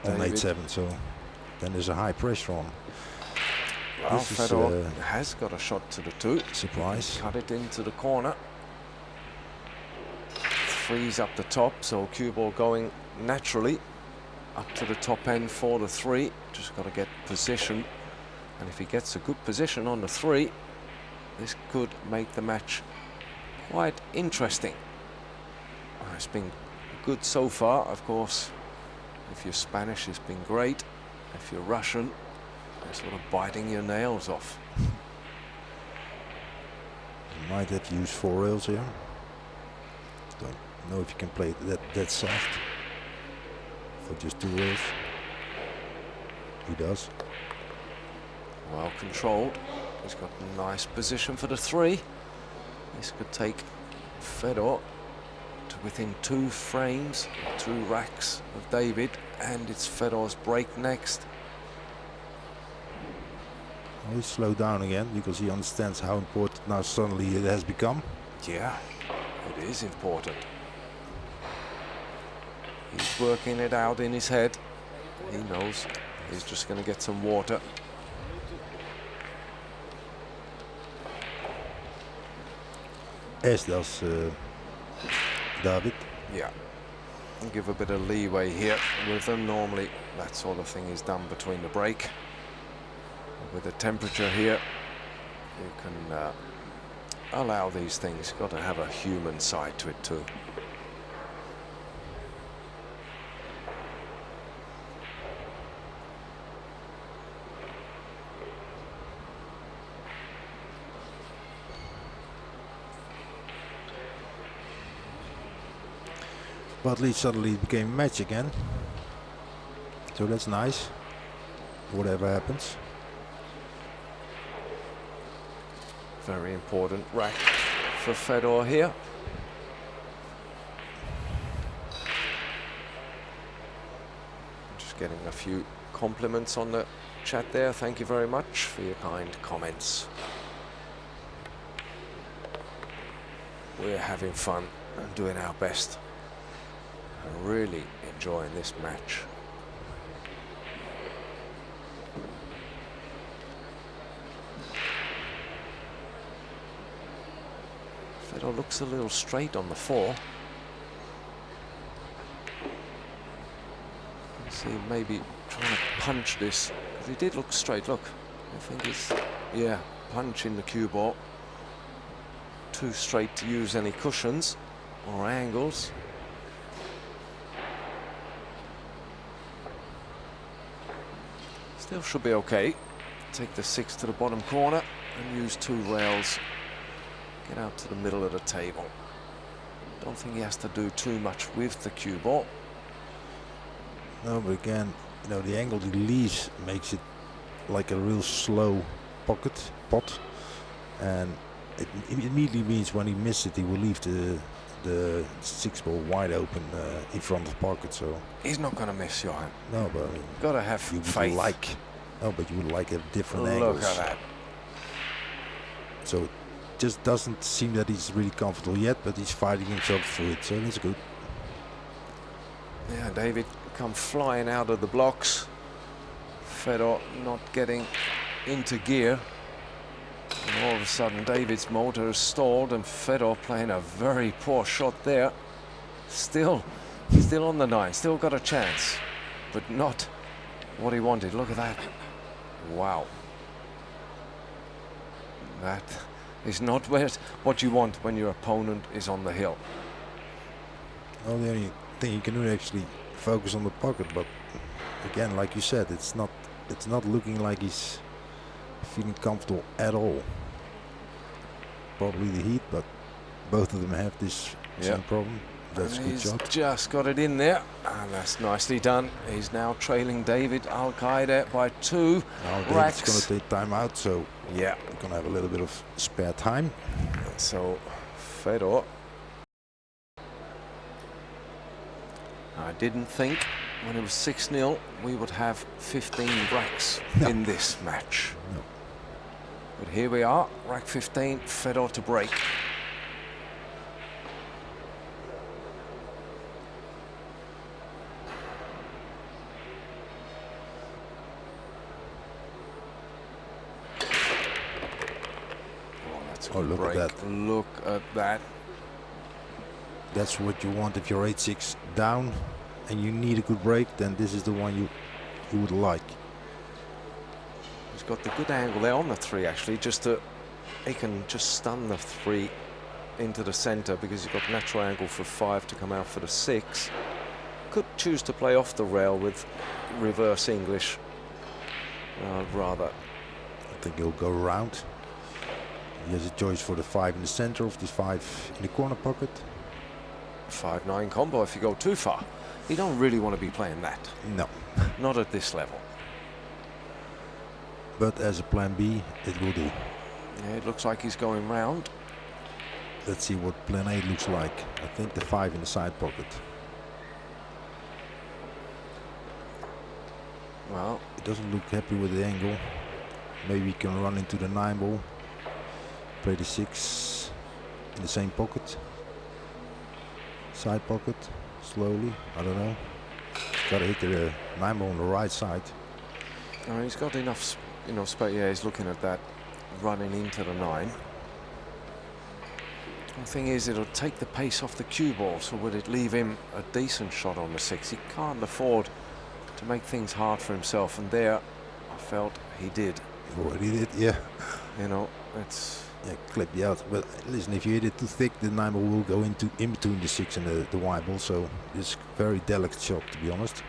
on 8-7, so then there's a high pressure on. Well, Fedor has got a shot to the 2. Surprise. Cut it into the corner. 3's up the top, so cue ball going naturally up to the top end for the 3. Just got to get position, and if he gets a good position on the 3, this could make the match quite interesting. It's been good so far, of course. If you're Spanish, it's been great. If you're Russian, you're sort of biting your nails off. You might have to use 4 rails here. Don't know if you can play that soft for just 2 rails. He does. Well controlled. He's got a nice position for the 3. This could take Fedor to within 2 frames, 2 racks of David, and it's Fedor's break next. He slowed down again because he understands how important now suddenly it has become. Yeah, it is important. He's working it out in his head. He knows he's just going to get some water. As does David. Yeah, and give a bit of leeway here with them. Normally that sort of thing is done between the break. With the temperature here, you can allow these things. Got to have a human side to it too. But at least suddenly it became a match again. So that's nice. Whatever happens. Very important rack for Fedor here. Just getting a few compliments on the chat there. Thank you very much for your kind comments. We're having fun and doing our best. I'm really enjoying this match. Fedor looks a little straight on the 4. See, maybe trying to punch this. 'Cause he did look straight. Look, I think it's, yeah, punch in the cue ball. Too straight to use any cushions or angles. Still should be okay. Take the 6 to the bottom corner and use 2 rails. Get out to the middle of the table. Don't think he has to do too much with the cue ball. No, but again, you know, the angle he leaves makes it like a real slow pot, and it immediately means when he misses it, he will leave the 6 ball wide open in front of pocket. So he's not going to miss, Johan. no, but I mean, Gotta have you would faith. but you would like a different Look angles. at that. So it just doesn't seem that he's really comfortable yet, but he's fighting himself through it, so that's good. Yeah, David come flying out of the blocks. Fedor not getting into gear. And all of a sudden David's motor is stalled and Fedor playing a very poor shot there. Still on the 9, still got a chance, but not what he wanted. Look at that. Wow. That is not what you want when your opponent is on the hill. Well, the only thing you can do is actually focus on the pocket, but again, like you said, it's not looking like he's feeling comfortable at all. Probably the heat, but both of them have this same problem. That's a good He's shot. just got it in there, and that's nicely done. He's now trailing David Alcaide by 2 Now racks. David's going to take time out, so Yeah. we're going to have a little bit of spare time. So Fedor, I didn't think when it was 6-0 we would have 15 racks in this match. No. But here we are, rack 15, Fedor to break. Oh, that's a Oh, good look break. at that. Look at that. That's what you want if you're 8-6 down and you need a good break, then this is the one you would like. He's got the good angle there on the 3 actually, he can just stun the 3 into the center because he's got natural angle for 5 to come out for the 6. Could choose to play off the rail with reverse English. Rather. I think he'll go around. He has a choice for the 5 in the center of this 5 in the corner pocket. 5-9 combo if you go too far. You don't really want to be playing that. No. Not at this level. But as a plan B, it will do. Yeah, it looks like he's going round. Let's see what plan A looks like. I think the 5 in the side pocket. Well, He doesn't look happy with the angle. Maybe he can run into the 9 ball. Play the 6 in the same pocket. Side pocket, slowly. I don't know. Got to hit the 9 ball on the right side. he's got enough, space. Yeah, he's looking at that, running into the 9. The thing is, it'll take the pace off the cue ball, so would it leave him a decent shot on the 6? He can't afford to make things hard for himself, and there, I felt he did. He already did, yeah. It's... Yeah, clip you out. But listen, if you hit it too thick, the 9 ball will go in between the 6 and the wide ball. So it's a very delicate shot, to be honest.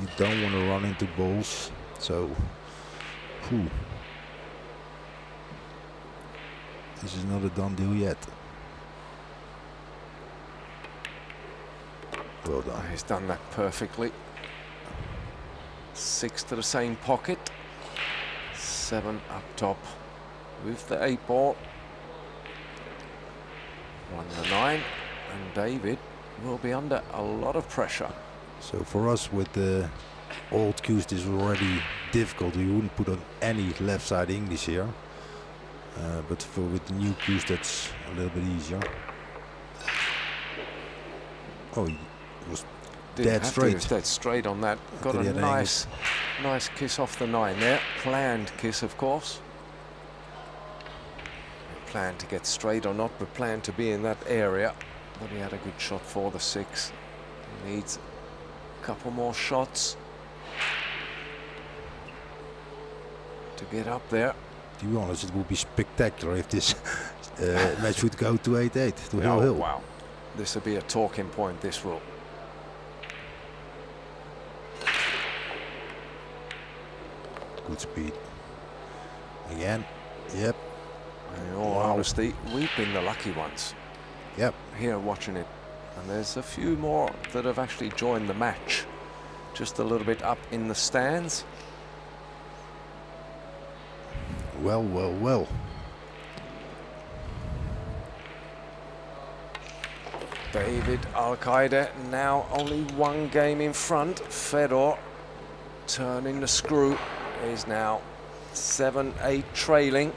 You don't want to run into balls. So, this is not a done deal yet. Well done. He's done that perfectly. 6 to the same pocket. 7 up top with the 8 ball. 1 to 9, and David will be under a lot of pressure. So for us with the old cues, this is already difficult. We wouldn't put on any left side English here. But with the new cues, that's a little bit easier. Oh, he was dead straight. He was dead straight on that. Got a nice kiss off the 9 there. Planned kiss, of course. planned to get straight or not, but planned to be in that area. But he had a good shot for the 6. He needs a couple more shots to get up there. To be honest, it would be spectacular if this match would go to 8-8, to Oh, hill. wow. This will be a talking point, this will. Good speed. Again. Yep. In all honesty, we've been the lucky ones. Yep. Here watching it. And there's a few more that have actually joined the match. Just a little bit up in the stands. Well, well, well. David Alcaide now only one game in front. Fedor turning the screw. Is now 7-8 trailing.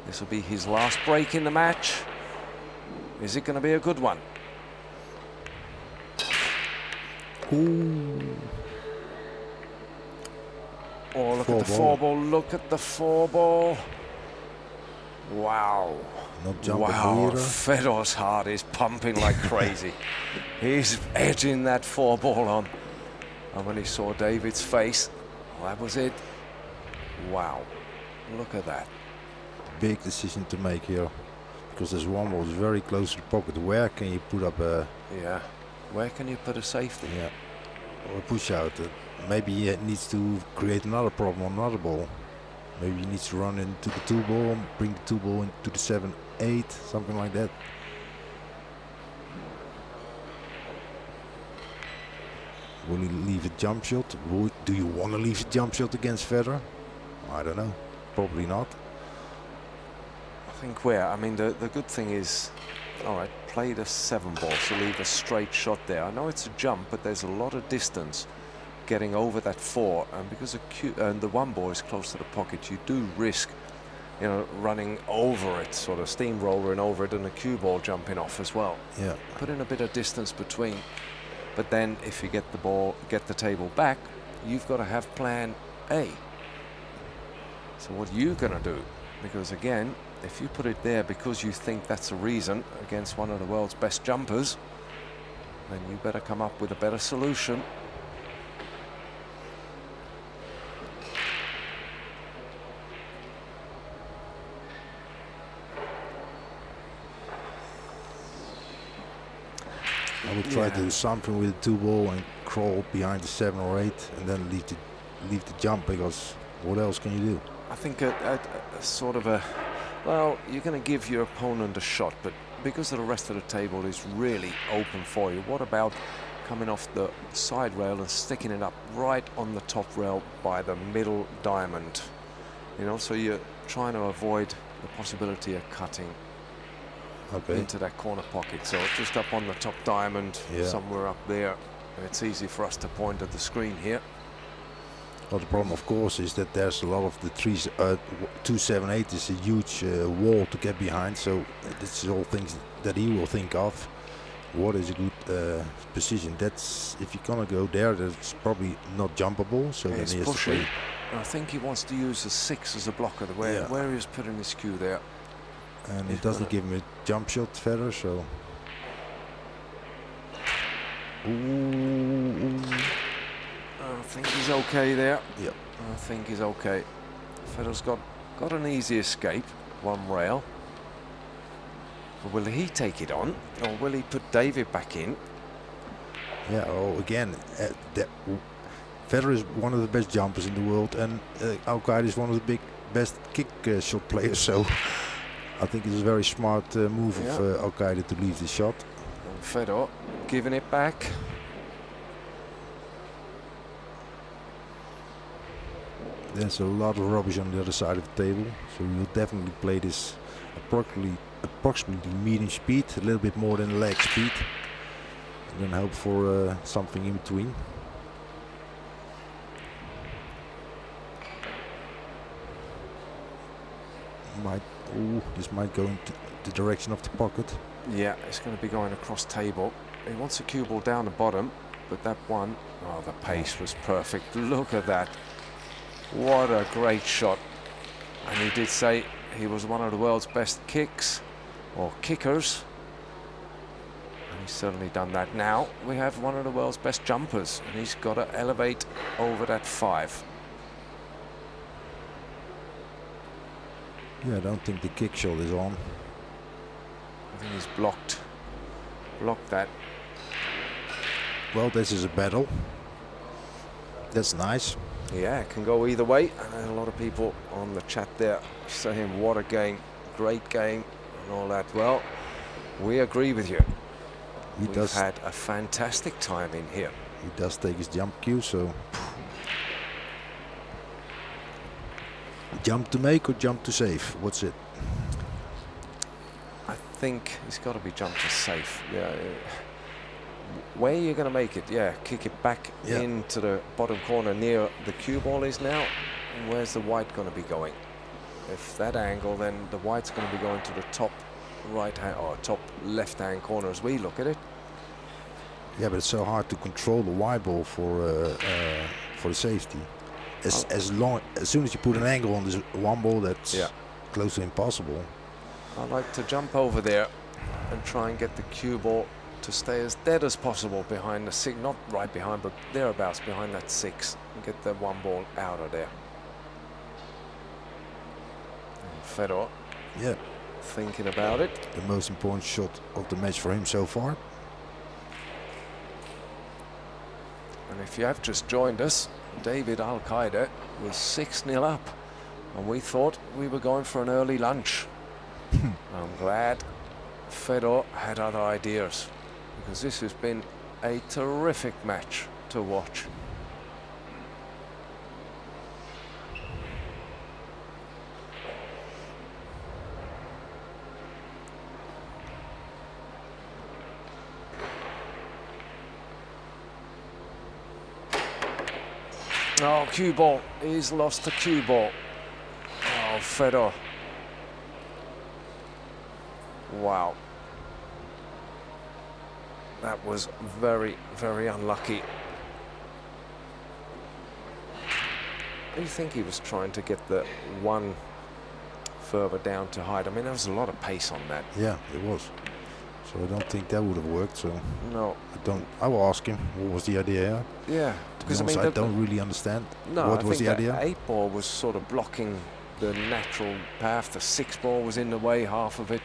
This will be his last break in the match. Is it going to be a good one? Ooh. Oh, look at the 4-ball. Look at the 4-ball. Wow. Not jumping Wow, either. Fedor's heart is pumping like crazy. He's edging that 4-ball on. And when he saw David's face, that was it. Wow, look at that. Big decision to make here, because this one was very close to the pocket. Where can you put up a... Yeah, where can you put a safety? Yeah, or a push out. Maybe he needs to create another problem on another ball. Maybe he needs to run into the 2-ball, bring the 2-ball into the 7-8, something like that. Will he leave a jump shot? Do you want to leave a jump shot against Fedor? I don't know. Probably not. I think where, I mean, the good thing is, all right, play the 7-ball, so leave a straight shot there. I know it's a jump, but there's a lot of distance getting over that 4, and because the 1-ball is close to the pocket, you do risk, you know, running over it, sort of steamrolling over it, and the cue ball jumping off as well. Yeah. Put in a bit of distance between. But then if you get the table back, you've got to have plan A. So what are you going to do? Because again, if you put it there because you think that's a reason against one of the world's best jumpers, then you better come up with a better solution. I would try to do something with the 2-ball and crawl behind the 7 or 8 and then leave the jump, because what else can you do? I think a sort of a, well, you're going to give your opponent a shot, but because the rest of the table is really open for you, what about coming off the side rail and sticking it up right on the top rail by the middle diamond? You know, so you're trying to avoid the possibility of cutting into that corner pocket. So just up on the top diamond, somewhere up there. It's easy for us to point at the screen here. Well, the problem, of course, is that there's a lot of the 2-7-8 is a huge wall to get behind. So this is all things that he will think of. What is a good position? That's, if you're gonna go there, that's probably not jumpable. So He's then he has pushing. to play. I think he wants to use a 6 as a blocker, where he is putting his cue there. And it doesn't give him a jump shot, Fedor, so... Ooh. I think he's okay there. Yep. I think he's okay. Fedor's got an easy escape, one rail. But will he take it on, or will he put David back in? Yeah, oh, again, Fedor is one of the best jumpers in the world, and Alcaide is one of the best kick shot players, so... I think it's a very smart move of Alcaide to leave the shot. And Fedor giving it back. There's a lot of rubbish on the other side of the table, so we will definitely play this approximately medium speed, a little bit more than leg speed, and then hope for something in between. This might go into the direction of the pocket. Yeah, it's going to be going across table. He wants a cue ball down the bottom, but that one, oh, the pace was perfect. Look at that. What a great shot. And he did say he was one of the world's best kickers. And he's certainly done that. Now we have one of the world's best jumpers, and he's got to elevate over that 5. Yeah, I don't think the kick shot is on. I think he's blocked that. Well, this is a battle. That's nice. Yeah, it can go either way. And a lot of people on the chat there saying what a game, great game and all that. Well, we agree with you. We've had a fantastic time in here. He does take his jump cue, so jump to make or jump to save? What's it? I think it's got to be jump to safe. Yeah. Where you're going to make it? Yeah, kick it back into the bottom corner near the cue ball is now. And where's the white going to be going? If that angle, then the white's going to be going to the top right hand or top left hand corner as we look at it. Yeah, but it's so hard to control the white ball for the safety. As soon as you put an angle on this one ball, that's close to impossible. I like to jump over there and try and get the cue ball to stay as dead as possible behind the 6, not right behind, but thereabouts behind that 6, and get the one ball out of there. And Fedor, thinking about it. The most important shot of the match for him so far. And if you have just joined us, David Alcaide was 6-0 up, and we thought we were going for an early lunch. I'm glad Fedor had other ideas, because this has been a terrific match to watch. Oh, cue ball. He's lost the cue ball. Oh, Fedor. Wow. That was very, very unlucky. Do you think he was trying to get the one further down to hide? I mean, there was a lot of pace on that. Yeah, it was. So I don't think that would have worked. So no, I will ask him what was the idea. Yeah, because I mean, I don't really understand. No, what was the idea? The 8 ball was sort of blocking the natural path. The 6 ball was in the way, half of it.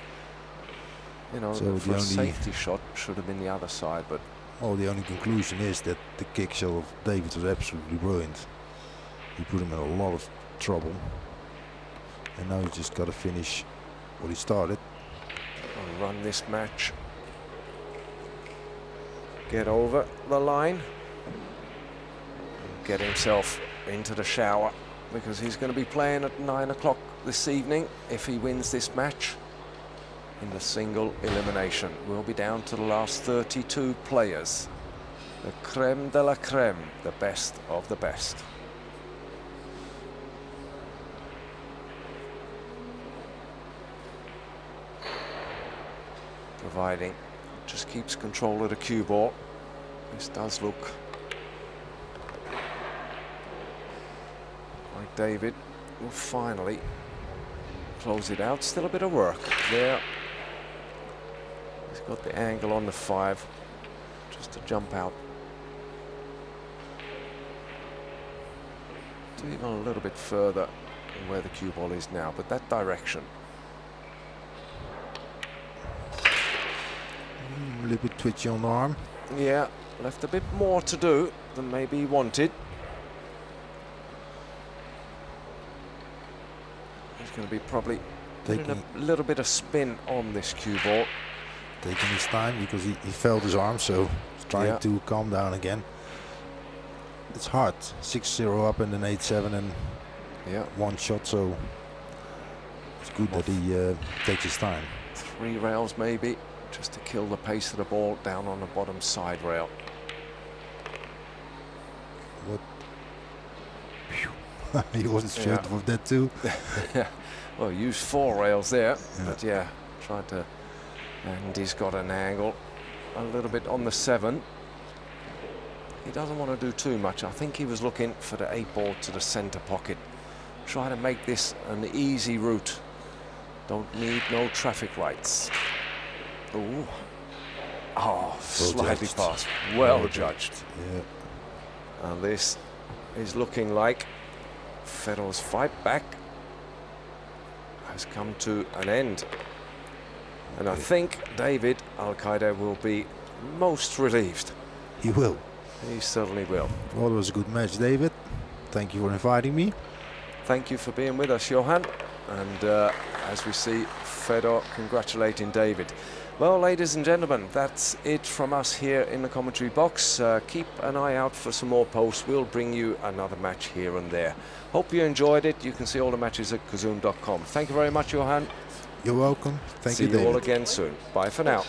You know, so for a safety shot should have been the other side, but. Oh, the only conclusion is that the kick shot of David was absolutely brilliant. He put him in a lot of trouble, and now he's just got to finish what he started. And run this match. Get over the line. Get himself into the shower, because he's going to be playing at 9 o'clock this evening if he wins this match in the single elimination. We'll be down to the last 32 players. The creme de la creme, the best of the best. Providing just keeps control of the cue ball. This does look like David will finally close it out. Still a bit of work there. He's got the angle on the 5 just to jump out to even a little bit further than where the cue ball is now, but that direction. A little bit twitchy on the arm. Yeah, left a bit more to do than maybe he wanted. He's going to be probably taking a little bit of spin on this cue ball. Taking his time because he felt his arm, so he's trying to calm down again. It's hard. 6-0 up and then 8-7 and one shot, so it's good that he takes his time. 3 rails maybe, just to kill the pace of the ball down on the bottom side rail. What? He wasn't sure of that too. Well, used 4 rails there, but tried to, and he's got an angle a little bit on the 7. He doesn't want to do too much. I think he was looking for the 8 ball to the center pocket. Try to make this an easy route Don't need no traffic lights. Ooh. Oh, slightly judged. past. Well Well judged. Yeah. And this is looking like Fedor's fight back has come to an end. And I think David Alcaide will be most relieved. He will. He certainly will. Well, it was a good match, David. Thank you for inviting me. Thank you for being with us, Johan. And as we see Fedor congratulating David. Well, ladies and gentlemen, that's it from us here in the commentary box. Keep an eye out for some more posts. We'll bring you another match here and there. Hope you enjoyed it. You can see all the matches at kazoom.com. Thank you very much, Johan. You're welcome. Thank See you, David. you all again soon. Bye for now.